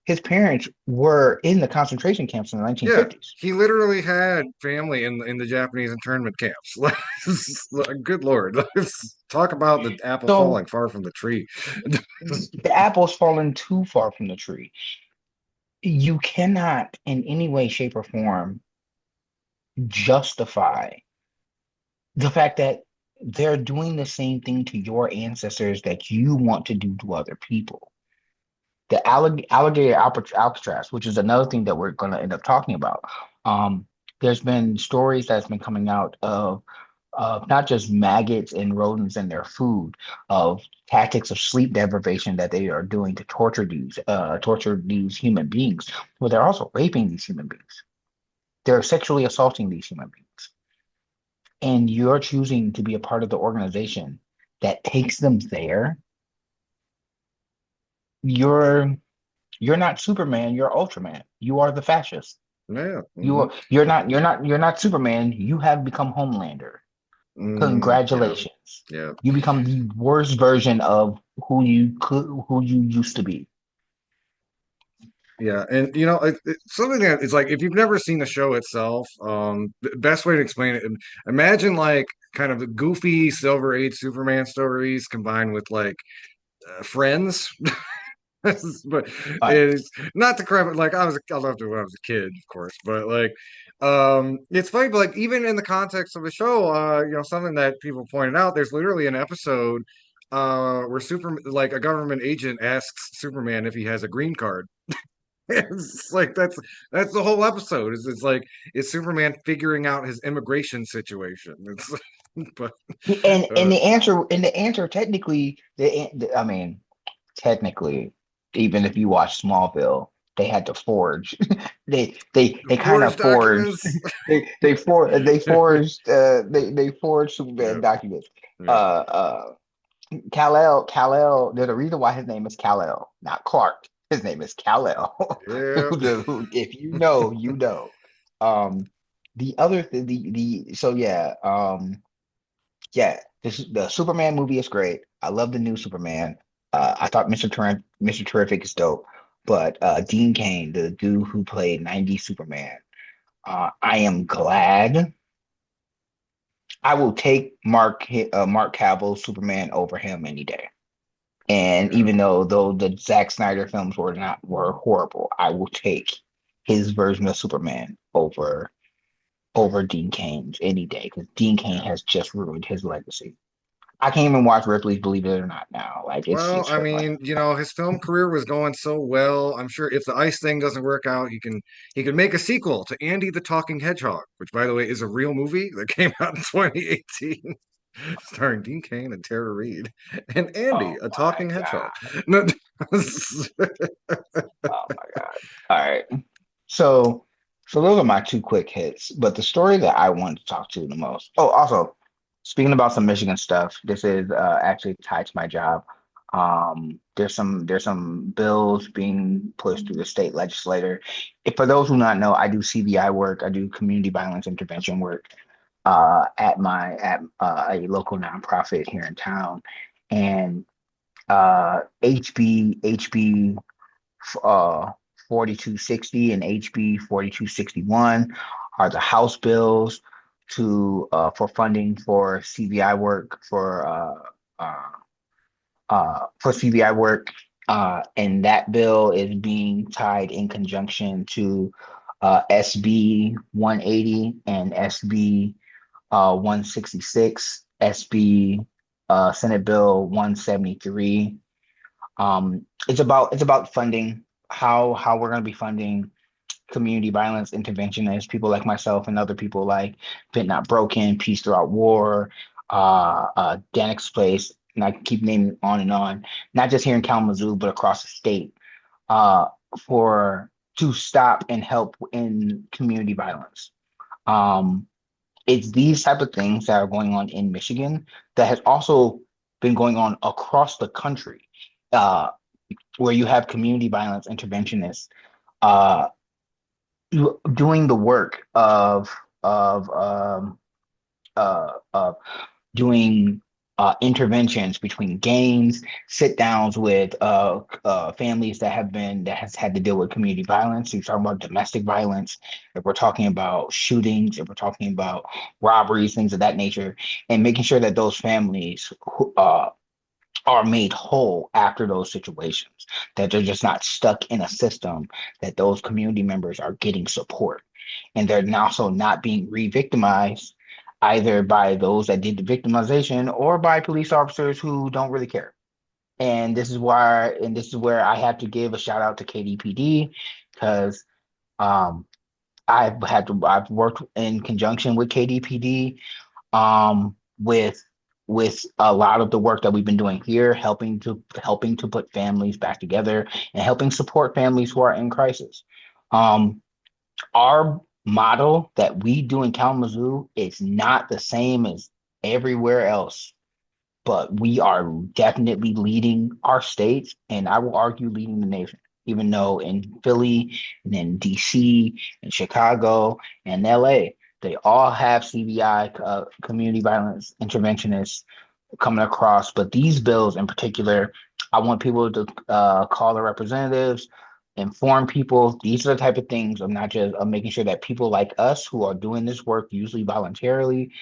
His parents were in the concentration camps in the Yeah, 1950s. he literally had family in the Japanese internment camps. Like, good Lord, talk about the apple So falling far from the tree. the apple's fallen too far from the tree. You cannot, in any way, shape, or form, justify the fact that they're doing the same thing to your ancestors that you want to do to other people. The alligator Alcatraz, which is another thing that we're going to end up talking about. Um, there's been stories that's been coming out of not just maggots and rodents in their food, of tactics of sleep deprivation that they are doing to torture these human beings. But they're also raping these human beings. They're sexually assaulting these human beings, and you're choosing to be a part of the organization that takes them there. You're you're not Superman, you're Ultraman. You are the fascist. Yeah. You Hmm. are you're not Superman. You have become Homelander. Yeah. Congratulations. Yeah. You become the worst version of who you used to be. Yeah, and something that it's like if you've never seen the show itself, the best way to explain it, imagine like kind of the goofy Silver Age Superman stories combined with like Friends. But Right. it's not to crap it like I loved it when I was a kid, of course, but like it's funny, but like even in the context of the show, something that people pointed out, there's literally an episode where like a government agent asks Superman if he has a green card. It's like that's the whole episode. It's like it's Superman figuring out his immigration situation. It's but And uh, the answer technically I mean technically, even if you watch Smallville, they had to forge. They kind forged of forged. documents. They forged Yeah, Superman documents. Uh yeah, Kal-El. There's a reason why his name is Kal-El, not Clark. His name is Kal-El. yeah. If you know, you know. Um, the other th the so yeah yeah, the Superman movie is great. I love the new Superman. I thought Mr. Terrific is dope, but Dean Cain, the dude who played 90s Superman, I am glad. I will take Mark Cavill's Superman over him any day. And Yeah. even though the Zack Snyder films were horrible, I will take his version of Superman over Dean Cain's any day because Dean Cain Yeah. has just ruined his legacy. I can't even watch Ripley's Believe It or Not now. Like it's Well, just I hurt my. mean, his film career was going so well. I'm sure if the ice thing doesn't work out, he can make a sequel to Andy the Talking Hedgehog, which by the way is a real movie that came out in 2018, starring Dean Cain and Tara Reid and Andy, Oh a my talking hedgehog. God. No, Oh my God. All right. So so those are my two quick hits. But the story that I want to talk to the most. Oh, also speaking about some Michigan stuff, this is actually tied to my job. There's some bills being pushed through the state legislature. For those who not know, I do CVI work. I do community violence intervention work at a local nonprofit here in town, and HB uh 4260 and HB 4261 are the House bills to for funding for CVI work, and that bill is being tied in conjunction to SB 180 and SB 166, SB Senate Bill 173. It's about funding, how we're going to be funding community violence interventionists, people like myself and other people like Fit Not Broken, Peace Throughout War, Danix Place, and I can keep naming on and on, not just here in Kalamazoo, but across the state, uh, for to stop and help in community violence. Um, it's these type of things that are going on in Michigan that has also been going on across the country, uh, where you have community violence interventionists uh, doing the work of doing interventions between gangs, sit downs with families that has had to deal with community violence. You're talking about domestic violence. If we're talking about shootings, if we're talking about robberies, things of that nature, and making sure that those families are made whole after those situations, that they're just not stuck in a system, that those community members are getting support and they're also not being re-victimized either by those that did the victimization or by police officers who don't really care. And this is where I have to give a shout out to KDPD because um, I've worked in conjunction with KDPD with a lot of the work that we've been doing here, helping to put families back together and helping support families who are in crisis. Um, our model that we do in Kalamazoo is not the same as everywhere else, but we are definitely leading our states, and I will argue leading the nation. Even though in Philly and in DC and Chicago and LA, they all have CVI, community violence interventionists coming across. But these bills in particular, I want people to call their representatives, inform people. These are the type of things of not just of making sure that people like us who are doing this work, usually voluntarily,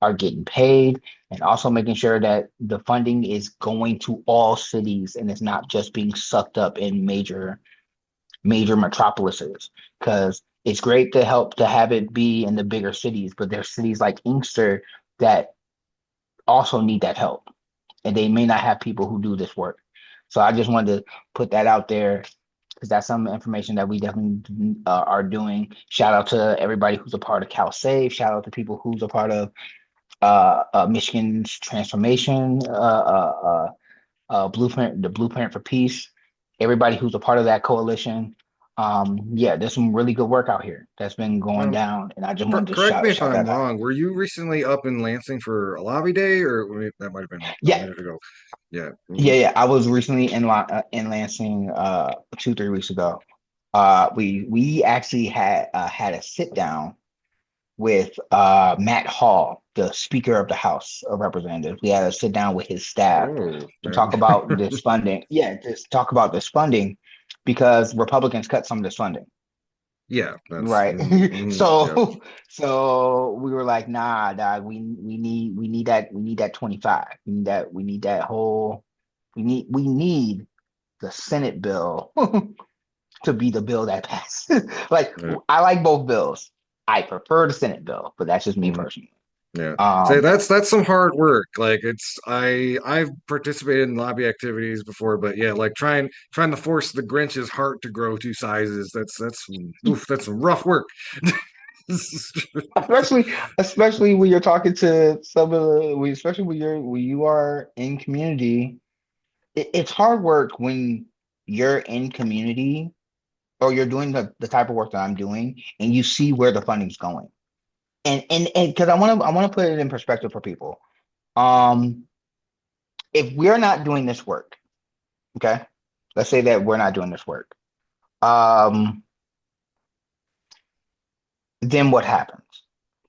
are getting paid, and also making sure that the funding is going to all cities and it's not just being sucked up in major metropolises. Because it's great to help to have it be in the bigger cities, but there's cities like Inkster that also need that help, and they may not have people who do this work. So I just wanted to put that out there because that's some information that we definitely are doing. Shout out to everybody who's a part of Cal Save. Shout out to people who's a part of Michigan's transformation, blueprint, the blueprint for peace. Everybody who's a part of that coalition. Yeah, there's some really good work out here that's been going Um, down, and I just wanted to Correct me if shout I'm that out. wrong. Were you recently up in Lansing for a lobby day, or that might have been a Yeah, minute ago? Yeah. yeah. I was recently in Lansing 2 3 weeks ago. We actually had a sit down with Matt Hall, the Speaker of the House of Representatives. We had a sit down with his staff Oh, to talk about this funding. Yeah, just talk about this funding because Republicans cut some of this funding, yeah. That's right? yeah. So we were like, nah, dog, we need that 25. We need that whole we need the Senate bill to be the bill that passes. Like Yeah. I like both bills. I prefer the Senate bill, but that's just me Mhm. personally. Yeah. Say Um, that's some hard work. Like I've participated in lobby activities before, but yeah, like trying to force the Grinch's heart to grow 2 sizes. That's some rough work. especially especially when you're talking to some of especially when you are in community, it's hard work when you're in community or you're doing the type of work that I'm doing and you see where the funding's going. And because I want to put it in perspective for people. Um, if we're not doing this work, okay, let's say that we're not doing this work. Um, then what happens?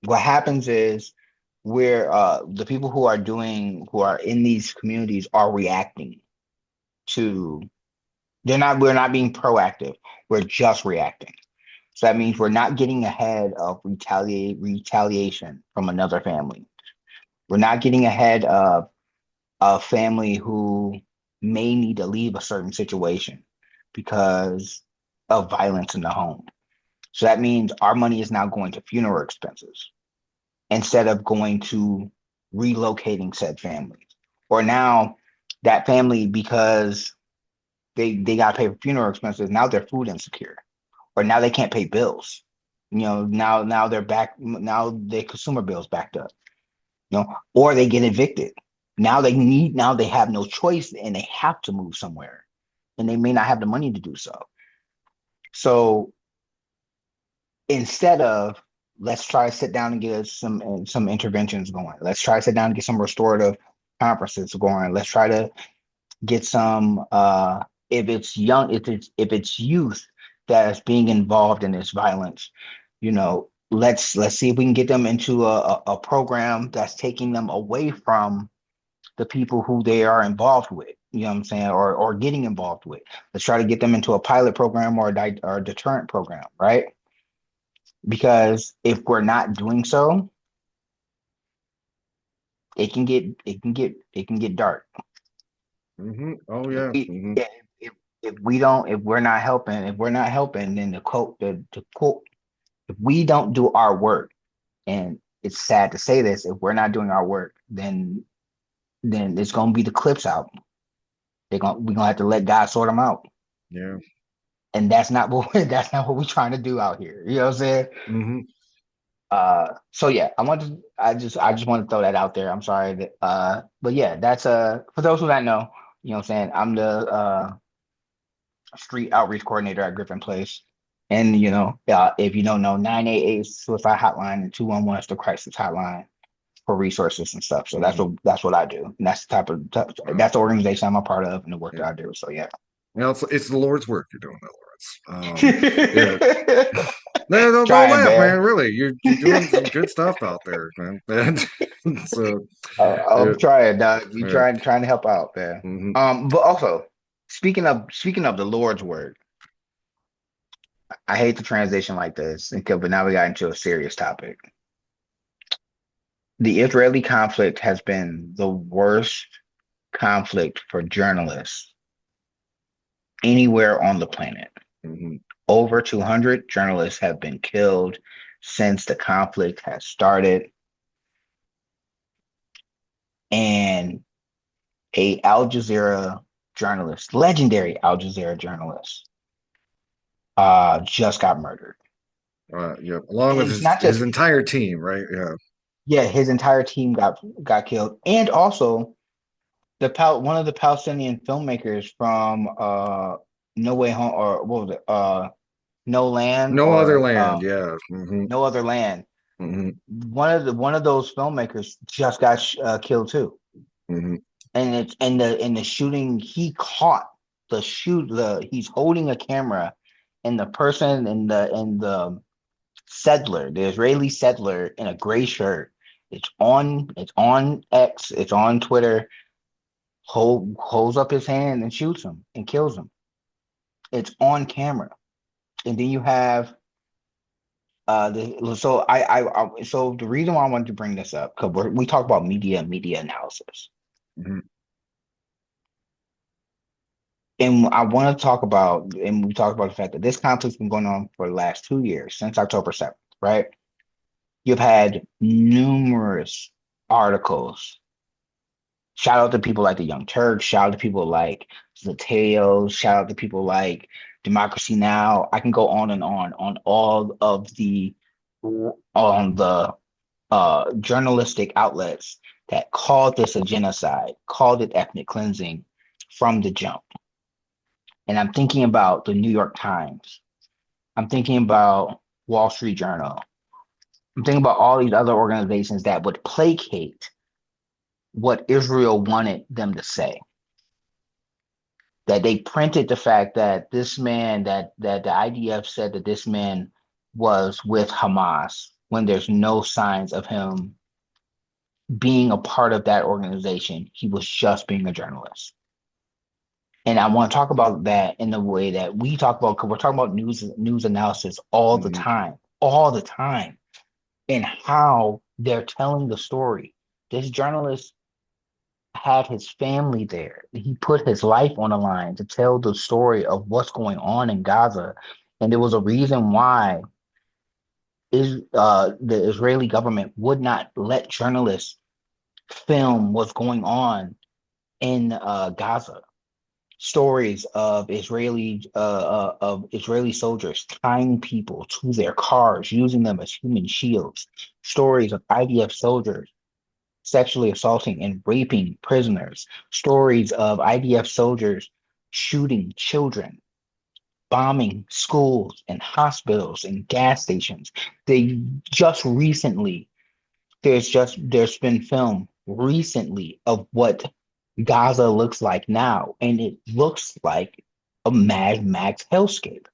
What happens is where the people who are in these communities are reacting to we're not being proactive. We're just reacting. So that means we're not getting ahead of retaliation from another family. We're not getting ahead of a family who may need to leave a certain situation because of violence in the home. So that means our money is now going to funeral expenses instead of going to relocating said families. Or now that family, because they got to pay for funeral expenses, now they're food insecure, or now they can't pay bills. Now they're back. Now their consumer bills backed up. Or they get evicted. Now they have no choice and they have to move somewhere, and they may not have the money to do so. So instead of let's try to sit down and get some interventions going. Let's try to sit down and get some restorative conferences going. Let's try to get some if it's young, if it's youth that is being involved in this violence, let's see if we can get them into a program that's taking them away from the people who they are involved with. You know what I'm saying, or getting involved with. Let's try to get them into a pilot program or a deterrent program, right? Because if we're not doing so, it can get dark. Oh If yeah. we if we're not helping, then the quote, if we don't do our work, and it's sad to say this, if we're not doing our work, then it's gonna be the Clips album. We're gonna have to let God sort them out, Yeah. and that's not what that's not what we're trying to do out here. You know what I'm saying? Hmm. So yeah, I just want to throw that out there. I'm sorry that but yeah, that's for those who don't know, you know what I'm saying, I'm the street outreach coordinator at Griffin Place. And if you don't know, 988 is the suicide hotline and 211 is the crisis hotline for resources and stuff. So Hmm. that's what I do. And that's Wow. that's the organization I'm a part of and the work that Yeah. I do. So yeah. Now it's the Lord's work you're doing, though, Lawrence. Yeah. No, don't Trying, laugh, man. man. Really, you're doing some good stuff out there, man. And so, yeah, I'm trying, dog. We yeah. trying to help out, man. Hmm. But also speaking of the Lord's word, I hate the transition like this, but now we got into a serious topic. The Israeli conflict has been the worst conflict for journalists anywhere on the planet. Hmm. Over 200 journalists have been killed since the conflict has started, and a Al Jazeera journalist, legendary Al Jazeera journalist, just got murdered. Yeah, along And with it's not his just entire team, right? Yeah. yeah, his entire team got killed, and also one of the Palestinian filmmakers from No Way Home, or what was it, No Land, No other or land. Yeah. Hmm. No Other Land. Hmm. One of those filmmakers just got killed too. Hmm. And it's in the shooting, he caught the he's holding a camera, and the person in the settler, the Israeli settler in a gray shirt, it's on X, it's on Twitter, holds up his hand and shoots him and kills him. It's on camera. And then you have so the reason why I wanted to bring this up, because we talk about media analysis. Hmm. And I want to talk about, and we talked about the fact that this conflict's been going on for the last 2 years, since October 7th, right? You've had numerous articles. Shout out to people like the Young Turks, shout out to people like Zateo, shout out to people like Democracy Now! I can go on all of the on the journalistic outlets that called this a genocide, called it ethnic cleansing from the jump. And I'm thinking about the New York Times. I'm thinking about Wall Street Journal. I'm thinking about all these other organizations that would placate what Israel wanted them to say. That they printed the fact that this man, that the IDF said that this man was with Hamas, when there's no signs of him being a part of that organization. He was just being a journalist. And I want to talk about that in the way that we talk about, because we're talking about news analysis Hmm. all the time, and how they're telling the story. This journalist had his family there. He put his life on the line to tell the story of what's going on in Gaza. And there was a reason why the Israeli government would not let journalists film what's going on in Gaza. Stories of Israeli soldiers tying people to their cars, using them as human shields. Stories of IDF soldiers sexually assaulting and raping prisoners. Stories of IDF soldiers shooting children. bombing schools and hospitals and gas stations. They just recently, there's been film recently of what Gaza looks like now, and it looks like a Mad Max hellscape.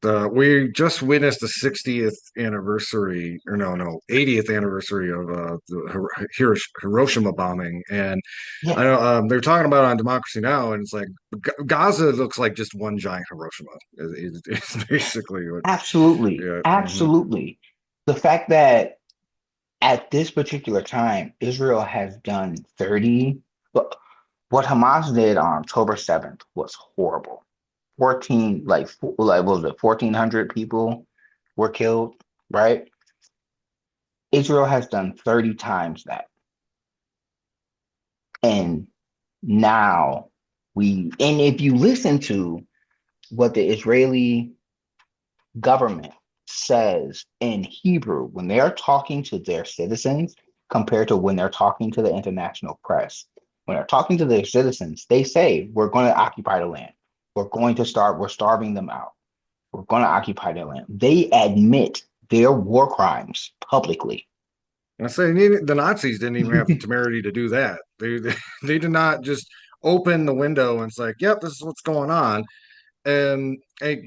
We just witnessed the 60th anniversary, or no, 80th anniversary of the Hiroshima bombing, and Yeah, I know they're talking about it on Democracy Now, and it's like Gaza looks like just one giant Hiroshima. It's basically what, absolutely, yeah. absolutely. The fact that at this particular time, Israel has done 30, but what Hamas did on October 7th was horrible. 14, like what was it, 1,400 people were killed, right? Israel has done 30 times that. And now and if you listen to what the Israeli government says in Hebrew when they're talking to their citizens compared to when they're talking to the international press. When they're talking to their citizens, they say, we're going to occupy the land. We're starving them out. We're going to occupy their land. They admit their war crimes publicly. I say the Nazis didn't even have the temerity to do that. They did not just open the window and it's like, yep, this is what's going on. And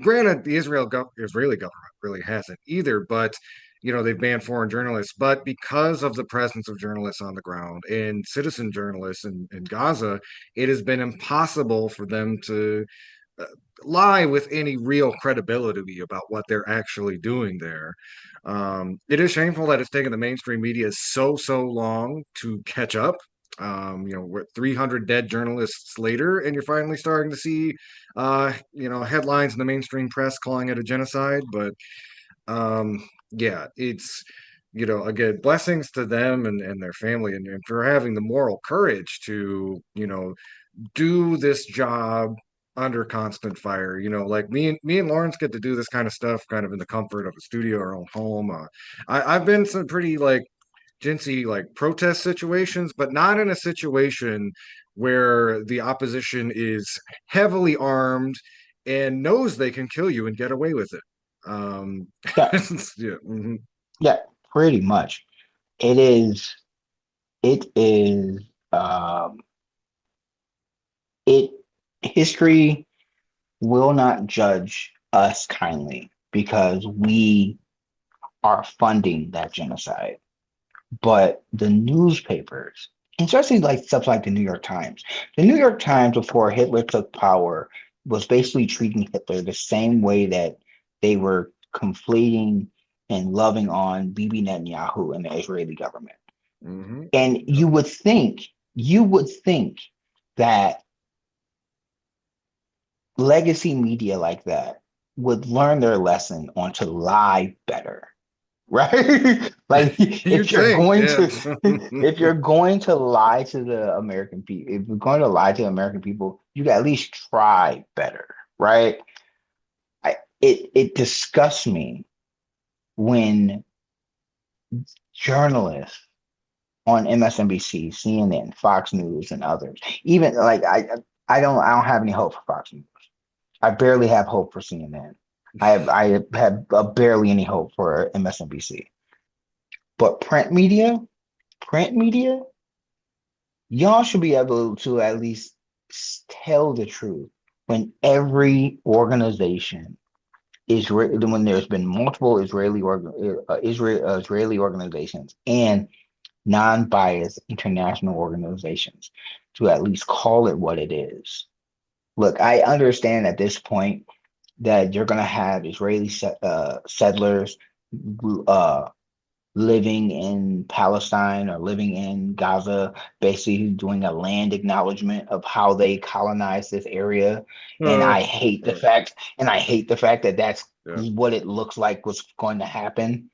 granted, the Israeli government really hasn't either, but they've banned foreign journalists. But because of the presence of journalists on the ground and citizen journalists in Gaza, it has been impossible for them to uh, lie with any real credibility about what they're actually doing there. It is shameful that it's taken the mainstream media so long to catch up. We're 300 dead journalists later, and you're finally starting to see, headlines in the mainstream press calling it a genocide. But yeah, it's again, blessings to them and their family, and for having the moral courage to do this job under constant fire. Like me and Lawrence get to do this kind of stuff kind of in the comfort of a studio or own home. I've been some pretty like Jincy like protest situations, but not in a situation where the opposition is heavily armed and knows they can kill you and get away with it. Um, Yeah, yeah, mhm. yeah, pretty much. It is, it is, um, it, history will not judge us kindly because we are funding that genocide. But the newspapers, especially like stuff like the New York Times, the New York Times before Hitler took power was basically treating Hitler the same way that they were conflating and loving on Bibi Netanyahu and the Israeli government. Mhm. And Yep. you would think that legacy media like that would learn their lesson on to lie better, right? Like You'd think, yeah. if you're going to lie to the American people, if you're going to lie to the American people, you at least try better, right? It disgusts me when journalists on MSNBC, CNN, Fox News, and others, even like I don't have any hope for Fox News. I barely have hope for CNN. I have barely any hope for MSNBC. But print media, y'all should be able to at least tell the truth when every organization when there's been multiple Israeli organizations and non-biased international organizations to at least call it what it is. Look, I understand at this point that you're going to have Israeli settlers uh, living in Palestine or living in Gaza, basically doing a land acknowledgement of how they colonized this area. And Uh, uh, I hate the fact that that's yeah. what it looks like was going to happen.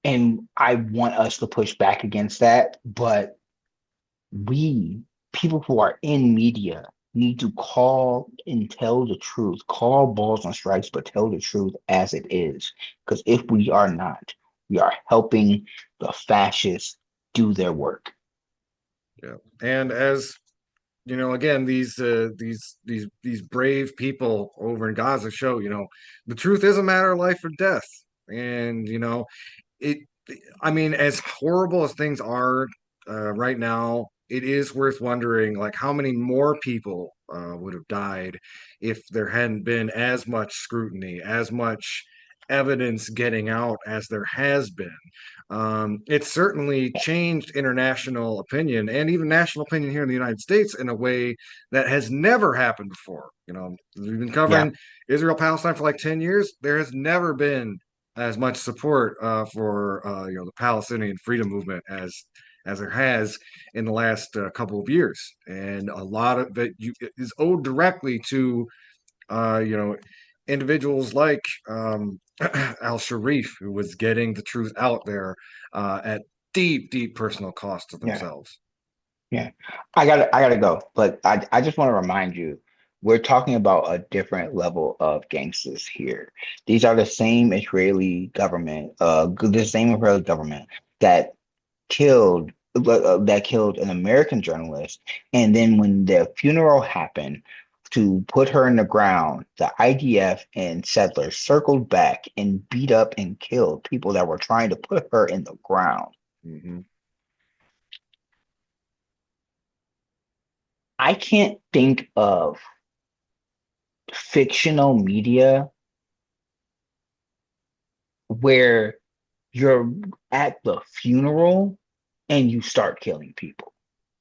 And I want us to push back against that, but we, people who are in media, need to call and tell the truth, call balls and strikes, but tell the truth as it is. Because if we are not, we are helping the fascists do their work. Yeah. And as again, these brave people over in Gaza show, the truth is a matter of life or death. And it I mean, as horrible as things are right now, it is worth wondering like how many more people would have died if there hadn't been as much scrutiny, as much evidence getting out as there has been. It's certainly changed international opinion and even national opinion here in the United States in a way that has never happened before. We've been Yeah, covering Israel Palestine for like 10 years. There has never been as much support for the Palestinian freedom movement as there has in the last couple of years, and a lot of it is owed directly to uh, you know individuals like Al Sharif, who was getting the truth out there at deep, deep personal cost to yeah, themselves. yeah. I gotta go. But I just want to remind you, we're talking about a different level of gangsters here. These are the same Israeli government, the same Israeli government that killed an American journalist, and then when the funeral happened, to put her in the ground, the IDF and settlers circled back and beat up and killed people that were trying to put her in the ground. Hmm. I can't think of fictional media where you're at the funeral and you start killing people.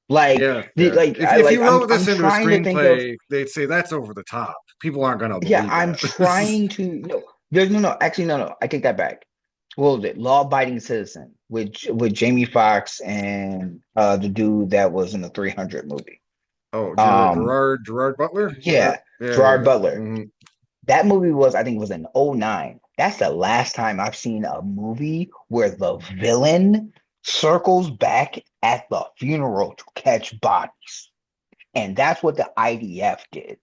Like, Yeah, yeah. If like you wrote I'm this into a trying to think of. screenplay, they'd say that's over the top. People aren't going to Yeah, believe I'm that. This is trying to. No, there's no. Actually, no. I take that back. What was it? Law-abiding citizen with Jamie Foxx and the dude that was in the 300 movie. Um, Gerard Butler. Was that? yeah, Yeah, Gerard yeah. Butler. Hmm. That movie was, I think, it was in '09. That's the last time I've seen a movie where the villain circles back at the funeral to catch bodies, and that's what the IDF did.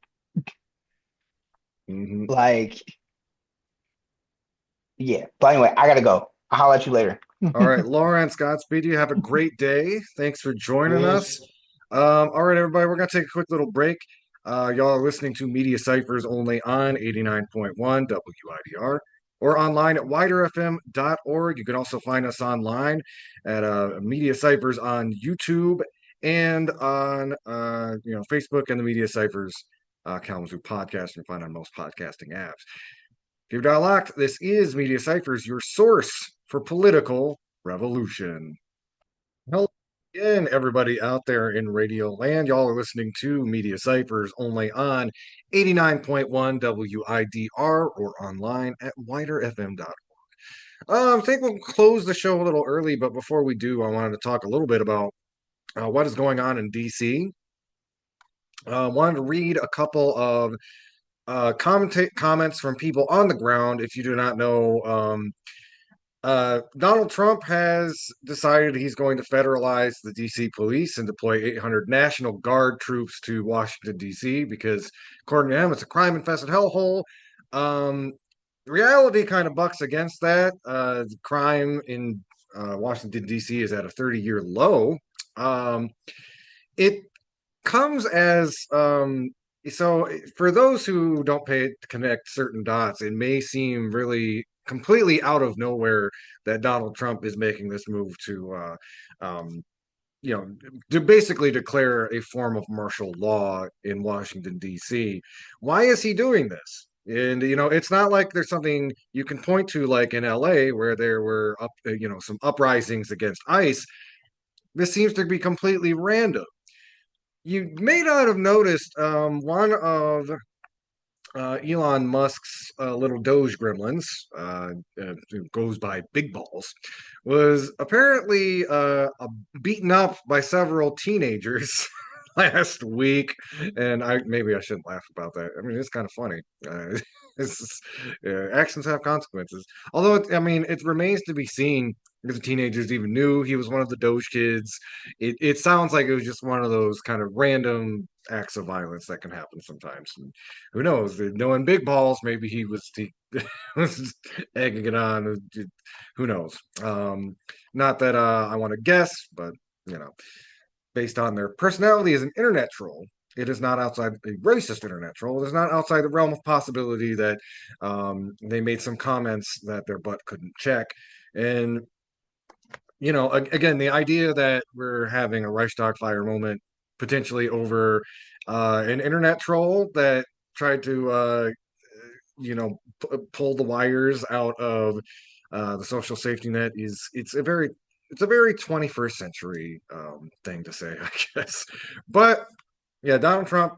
Hmm. Like, yeah. But anyway, I gotta go. I'll holler at you later. All right, Lawrence, Godspeed. You have a great day. Thanks for joining us. Yes. All right, everybody, we're gonna take a quick little break. Y'all are listening to Media Cyphers only on 89.1 WIDR or online at widerfm.org. You can also find us online at Media Cyphers on YouTube and on Facebook and the Media Cyphers Kalamazoo podcast. You can find on most podcasting apps. If you're dial locked, this is Media Cyphers, your source for political revolution. Hello again, everybody out there in Radio Land. Y'all are listening to Media Cyphers only on 89.1 WIDR or online at widerfm.org. I think we'll close the show a little early, but before we do, I wanted to talk a little bit about what is going on in DC. Wanted to read a couple of comments from people on the ground. If you do not know, Donald Trump has decided he's going to federalize the DC police and deploy 800 National Guard troops to Washington, DC, because according to him, it's a crime infested hellhole. Um, Reality kind of bucks against that. Crime in Washington, DC is at a 30-year low. Um, it comes as so for those who don't pay to connect certain dots, it may seem really completely out of nowhere that Donald Trump is making this move to you know to basically declare a form of martial law in Washington DC. Why is he doing this? And it's not like there's something you can point to like in LA where there were some uprisings against ICE. This seems to be completely random. You may not have noticed one of Elon Musk's little Doge gremlins, who goes by Big Balls, was apparently beaten up by several teenagers last week, and maybe I shouldn't laugh about that. I mean, it's kind of funny. Actions have consequences. Although, it remains to be seen if the teenagers even knew he was one of the Doge kids. It sounds like it was just one of those kind of random acts of violence that can happen sometimes. And who knows? Knowing Big Balls, maybe he was egging it on. Who knows? Not that I want to guess, but you know. based on their personality as an internet troll. It is not outside a racist internet troll. It is not outside the realm of possibility that they made some comments that their butt couldn't check. And, again, the idea that we're having a Reichstag fire moment potentially over an internet troll that tried to, pull the wires out of the social safety net it's a very 21st century thing to say, I guess. But yeah, Donald Trump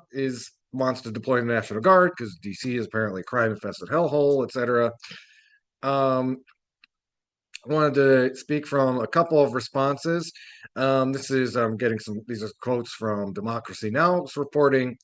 wants to deploy the National Guard because DC is apparently a crime-infested hellhole, etc. Um, I wanted to speak from a couple of responses. This is getting some. These are quotes from Democracy Now! It's reporting.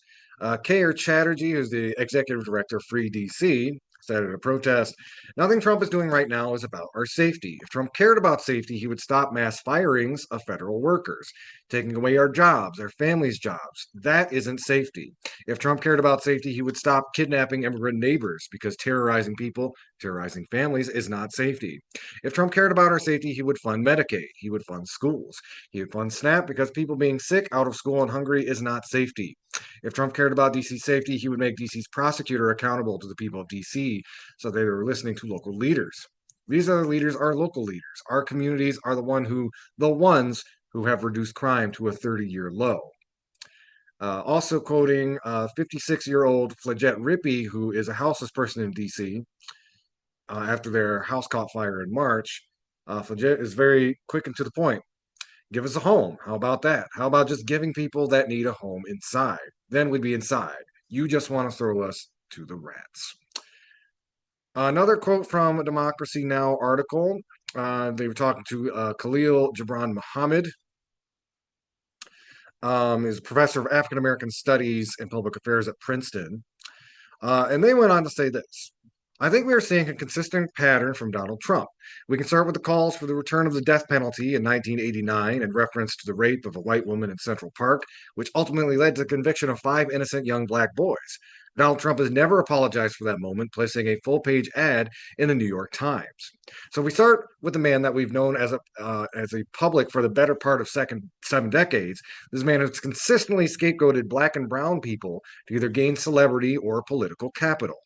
K.R. Chatterjee, who's the executive director of Free DC, said at a protest, "Nothing Trump is doing right now is about our safety. If Trump cared about safety, he would stop mass firings of federal workers, taking away our jobs, our families' jobs. That isn't safety. If Trump cared about safety, he would stop kidnapping immigrant neighbors because terrorizing people, terrorizing families is not safety. If Trump cared about our safety, he would fund Medicaid. He would fund schools. He would fund SNAP because people being sick, out of school, and hungry is not safety. If Trump cared about DC's safety, he would make DC's prosecutor accountable to the people of DC so they were listening to local leaders. These other leaders are local leaders. Our communities are the ones who have reduced crime to a 30-year low." Also quoting 56-year-old Flagette Rippey, who is a houseless person in DC, after their house caught fire in March, Flagette is very quick and to the point. "Give us a home. How about that? How about just giving people that need a home inside? Then we'd be inside. You just want to throw us to the rats." Another quote from a Democracy Now! Article. They were talking to Khalil Gibran Muhammad, is a professor of African American Studies and Public Affairs at Princeton. And they went on to say this: "I think we are seeing a consistent pattern from Donald Trump. We can start with the calls for the return of the death penalty in 1989 in reference to the rape of a white woman in Central Park, which ultimately led to the conviction of 5 innocent young black boys. Donald Trump has never apologized for that moment, placing a full-page ad in the New York Times. So we start with the man that we've known as a public for the better part of 7 decades. This man has consistently scapegoated black and brown people to either gain celebrity or political capital.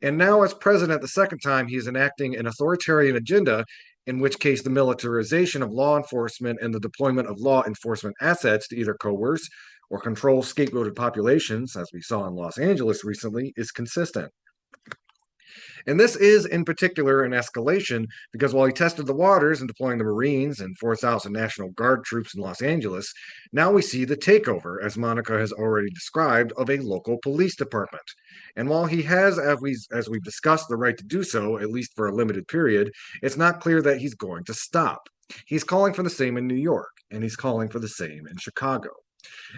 And now, as president the second time, he is enacting an authoritarian agenda, in which case the militarization of law enforcement and the deployment of law enforcement assets to either coerce or control scapegoated populations, as we saw in Los Angeles recently, is consistent. And this is, in particular, an escalation because while he tested the waters in deploying the Marines and 4,000 National Guard troops in Los Angeles, now we see the takeover, as Monica has already described, of a local police department. And while he has, as we've discussed, the right to do so, at least for a limited period, it's not clear that he's going to stop. He's calling for the same in New York, and he's calling for the same in Chicago.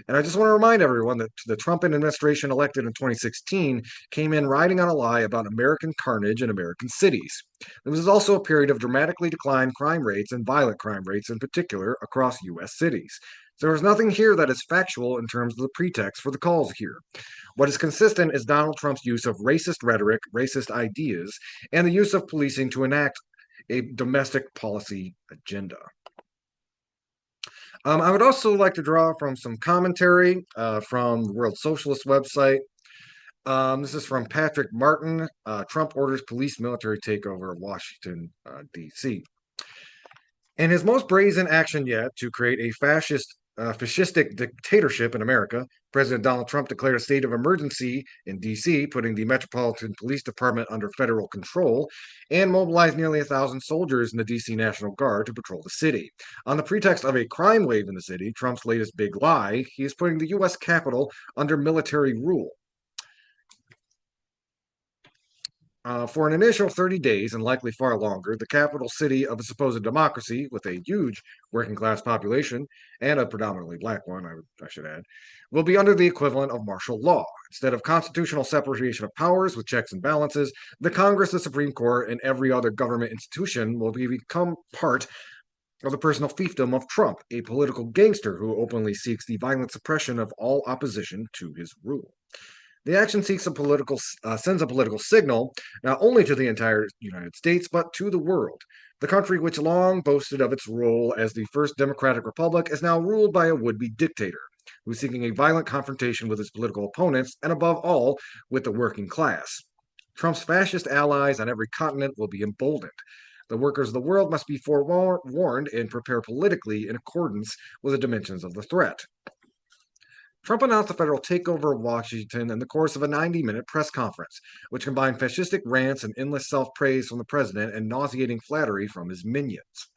And I just want to remind everyone that the Trump administration elected in 2016 came in riding on a lie about American carnage in American cities. There was also a period of dramatically declined crime rates and violent crime rates in particular across U.S. cities. So there's nothing here that is factual in terms of the pretext for the calls here. What is consistent is Donald Trump's use of racist rhetoric, racist ideas, and the use of policing to enact a domestic policy agenda. I would also like to draw from some commentary from the World Socialist website. This is from Patrick Martin. Trump orders police military takeover of Washington, D.C. In his most brazen action yet to create a fascistic dictatorship in America, President Donald Trump declared a state of emergency in D.C., putting the Metropolitan Police Department under federal control, and mobilized nearly 1,000 soldiers in the D.C. National Guard to patrol the city. On the pretext of a crime wave in the city, Trump's latest big lie, he is putting the U.S. Capitol under military rule. For an initial 30 days, and likely far longer, the capital city of a supposed democracy with a huge working class population, and a predominantly black one, I should add, will be under the equivalent of martial law. Instead of constitutional separation of powers with checks and balances, the Congress, the Supreme Court, and every other government institution will become part of the personal fiefdom of Trump, a political gangster who openly seeks the violent suppression of all opposition to his rule. The action sends a political signal not only to the entire United States, but to the world. The country, which long boasted of its role as the first democratic republic, is now ruled by a would-be dictator who is seeking a violent confrontation with his political opponents and, above all, with the working class. Trump's fascist allies on every continent will be emboldened. The workers of the world must be forewarned and prepare politically in accordance with the dimensions of the threat. Trump announced a federal takeover of Washington in the course of a 90-minute press conference, which combined fascistic rants and endless self praise from the president and nauseating flattery from his minions.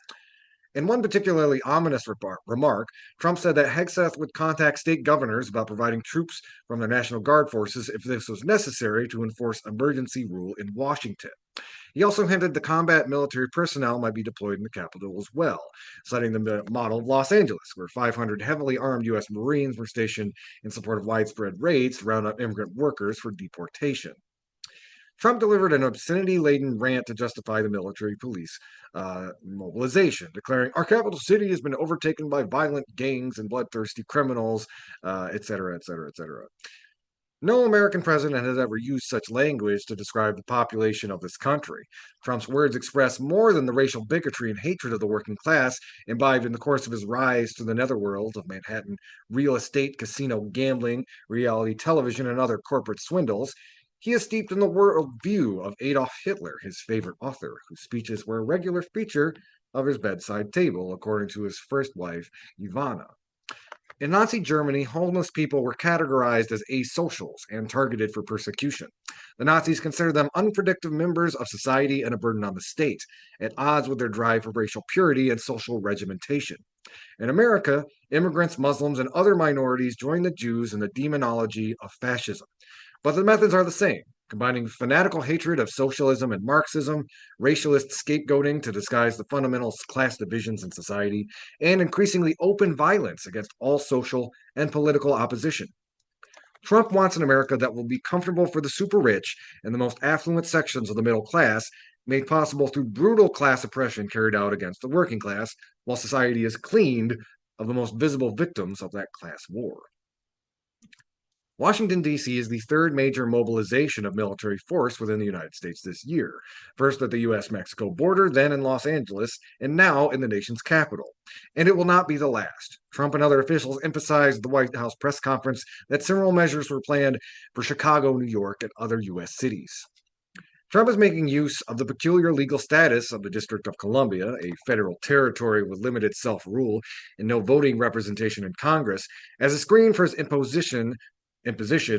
In one particularly ominous remark, Trump said that Hegseth would contact state governors about providing troops from their National Guard forces if this was necessary to enforce emergency rule in Washington. He also hinted the combat military personnel might be deployed in the capital as well, citing the model of Los Angeles, where 500 heavily armed U.S. Marines were stationed in support of widespread raids to round up immigrant workers for deportation. Trump delivered an obscenity-laden rant to justify the military police mobilization, declaring, "Our capital city has been overtaken by violent gangs and bloodthirsty criminals," etc., etc., etc. No American president has ever used such language to describe the population of this country. Trump's words express more than the racial bigotry and hatred of the working class imbibed in the course of his rise to the netherworld of Manhattan real estate, casino gambling, reality television, and other corporate swindles. He is steeped in the worldview of Adolf Hitler, his favorite author, whose speeches were a regular feature of his bedside table, according to his first wife, Ivana. In Nazi Germany, homeless people were categorized as asocials and targeted for persecution. The Nazis considered them unproductive members of society and a burden on the state, at odds with their drive for racial purity and social regimentation. In America, immigrants, Muslims, and other minorities joined the Jews in the demonology of fascism. But the methods are the same, combining fanatical hatred of socialism and Marxism, racialist scapegoating to disguise the fundamental class divisions in society, and increasingly open violence against all social and political opposition. Trump wants an America that will be comfortable for the super rich and the most affluent sections of the middle class, made possible through brutal class oppression carried out against the working class, while society is cleaned of the most visible victims of that class war. Washington, D.C. is the third major mobilization of military force within the United States this year, first at the U.S.-Mexico border, then in Los Angeles, and now in the nation's capital. And it will not be the last. Trump and other officials emphasized at the White House press conference that similar measures were planned for Chicago, New York, and other U.S. cities. Trump is making use of the peculiar legal status of the District of Columbia, a federal territory with limited self rule and no voting representation in Congress, as a screen for his imposition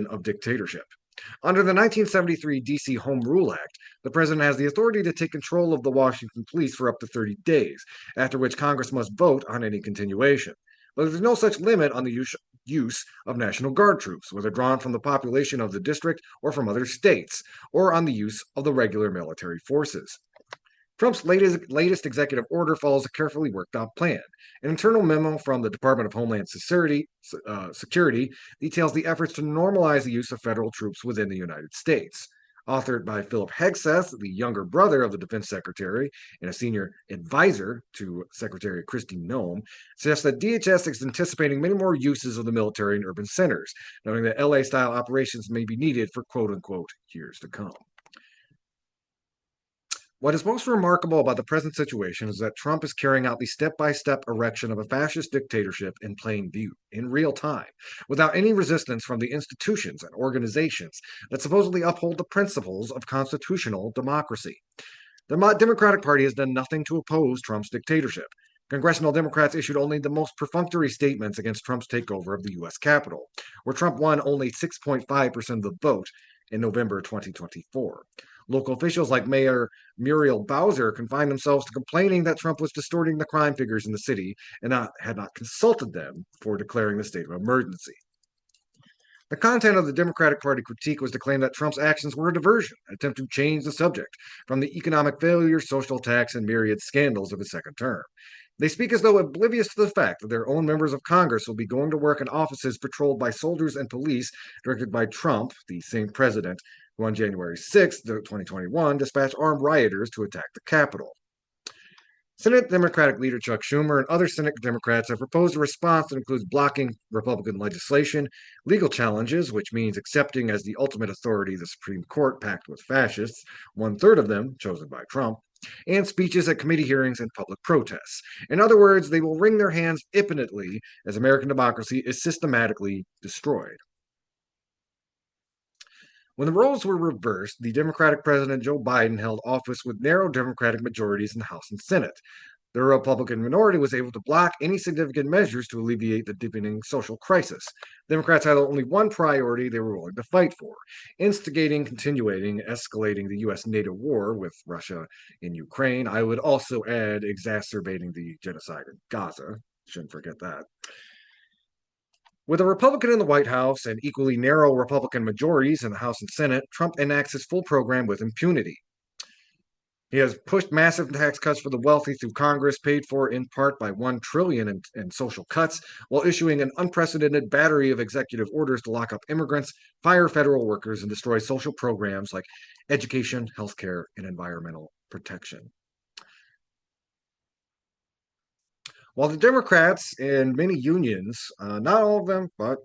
of dictatorship. Under the 1973 D.C. Home Rule Act, the president has the authority to take control of the Washington police for up to 30 days, after which Congress must vote on any continuation. But there's no such limit on the use of National Guard troops, whether drawn from the population of the district or from other states, or on the use of the regular military forces. Trump's latest executive order follows a carefully worked out plan. An internal memo from the Department of Homeland Security details the efforts to normalize the use of federal troops within the United States. Authored by Philip Hegseth, the younger brother of the defense secretary and a senior advisor to Secretary Kristi Noem, suggests that DHS is anticipating many more uses of the military in urban centers, noting that LA-style operations may be needed for quote-unquote years to come. What is most remarkable about the present situation is that Trump is carrying out the step-by-step erection of a fascist dictatorship in plain view, in real time, without any resistance from the institutions and organizations that supposedly uphold the principles of constitutional democracy. The Democratic Party has done nothing to oppose Trump's dictatorship. Congressional Democrats issued only the most perfunctory statements against Trump's takeover of the U.S. Capitol, where Trump won only 6.5% of the vote in November 2024. Local officials like Mayor Muriel Bowser confined themselves to complaining that Trump was distorting the crime figures in the city and had not consulted them before declaring the state of emergency. The content of the Democratic Party critique was to claim that Trump's actions were a diversion, an attempt to change the subject from the economic failures, social attacks, and myriad scandals of his second term. They speak as though oblivious to the fact that their own members of Congress will be going to work in offices patrolled by soldiers and police directed by Trump, the same president who on January 6, 2021, dispatched armed rioters to attack the Capitol. Senate Democratic leader Chuck Schumer and other Senate Democrats have proposed a response that includes blocking Republican legislation, legal challenges, which means accepting as the ultimate authority the Supreme Court packed with fascists, one-third of them chosen by Trump, and speeches at committee hearings and public protests. In other words, they will wring their hands impotently as American democracy is systematically destroyed. When the roles were reversed, the Democratic President Joe Biden held office with narrow Democratic majorities in the House and Senate. The Republican minority was able to block any significant measures to alleviate the deepening social crisis. Democrats had only one priority they were willing to fight for: instigating, continuing, escalating the U.S. NATO war with Russia in Ukraine. I would also add exacerbating the genocide in Gaza. Shouldn't forget that. With a Republican in the White House and equally narrow Republican majorities in the House and Senate, Trump enacts his full program with impunity. He has pushed massive tax cuts for the wealthy through Congress, paid for in part by $1 trillion in social cuts, while issuing an unprecedented battery of executive orders to lock up immigrants, fire federal workers, and destroy social programs like education, healthcare, and environmental protection. While the Democrats and many unions, not all of them, but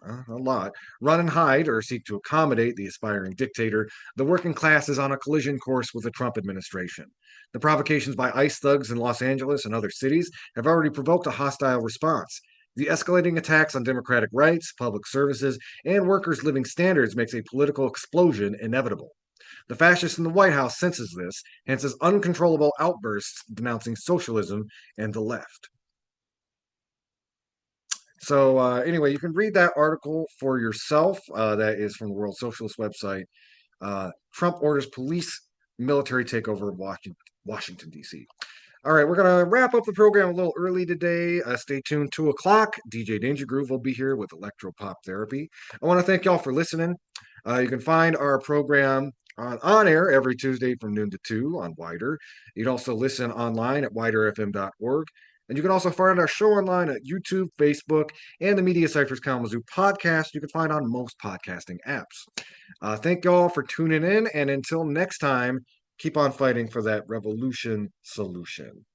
a lot, run and hide or seek to accommodate the aspiring dictator, the working class is on a collision course with the Trump administration. The provocations by ICE thugs in Los Angeles and other cities have already provoked a hostile response. The escalating attacks on democratic rights, public services, and workers' living standards makes a political explosion inevitable. The fascist in the White House senses this, hence his uncontrollable outbursts denouncing socialism and the left. So anyway, you can read that article for yourself. That is from the World Socialist website. Trump orders police military takeover of Washington, D.C. All right, we're going to wrap up the program a little early today. Stay tuned, 2 o'clock. DJ Danger Groove will be here with Electropop Therapy. I want to thank y'all for listening. You can find our program on air every Tuesday from noon to 2 on Wider. You can also listen online at widerfm.org. And you can also find our show online at YouTube, Facebook, and the Media Cyphers Kalamazoo podcast you can find on most podcasting apps. Thank y'all for tuning in, and until next time, keep on fighting for that revolution solution.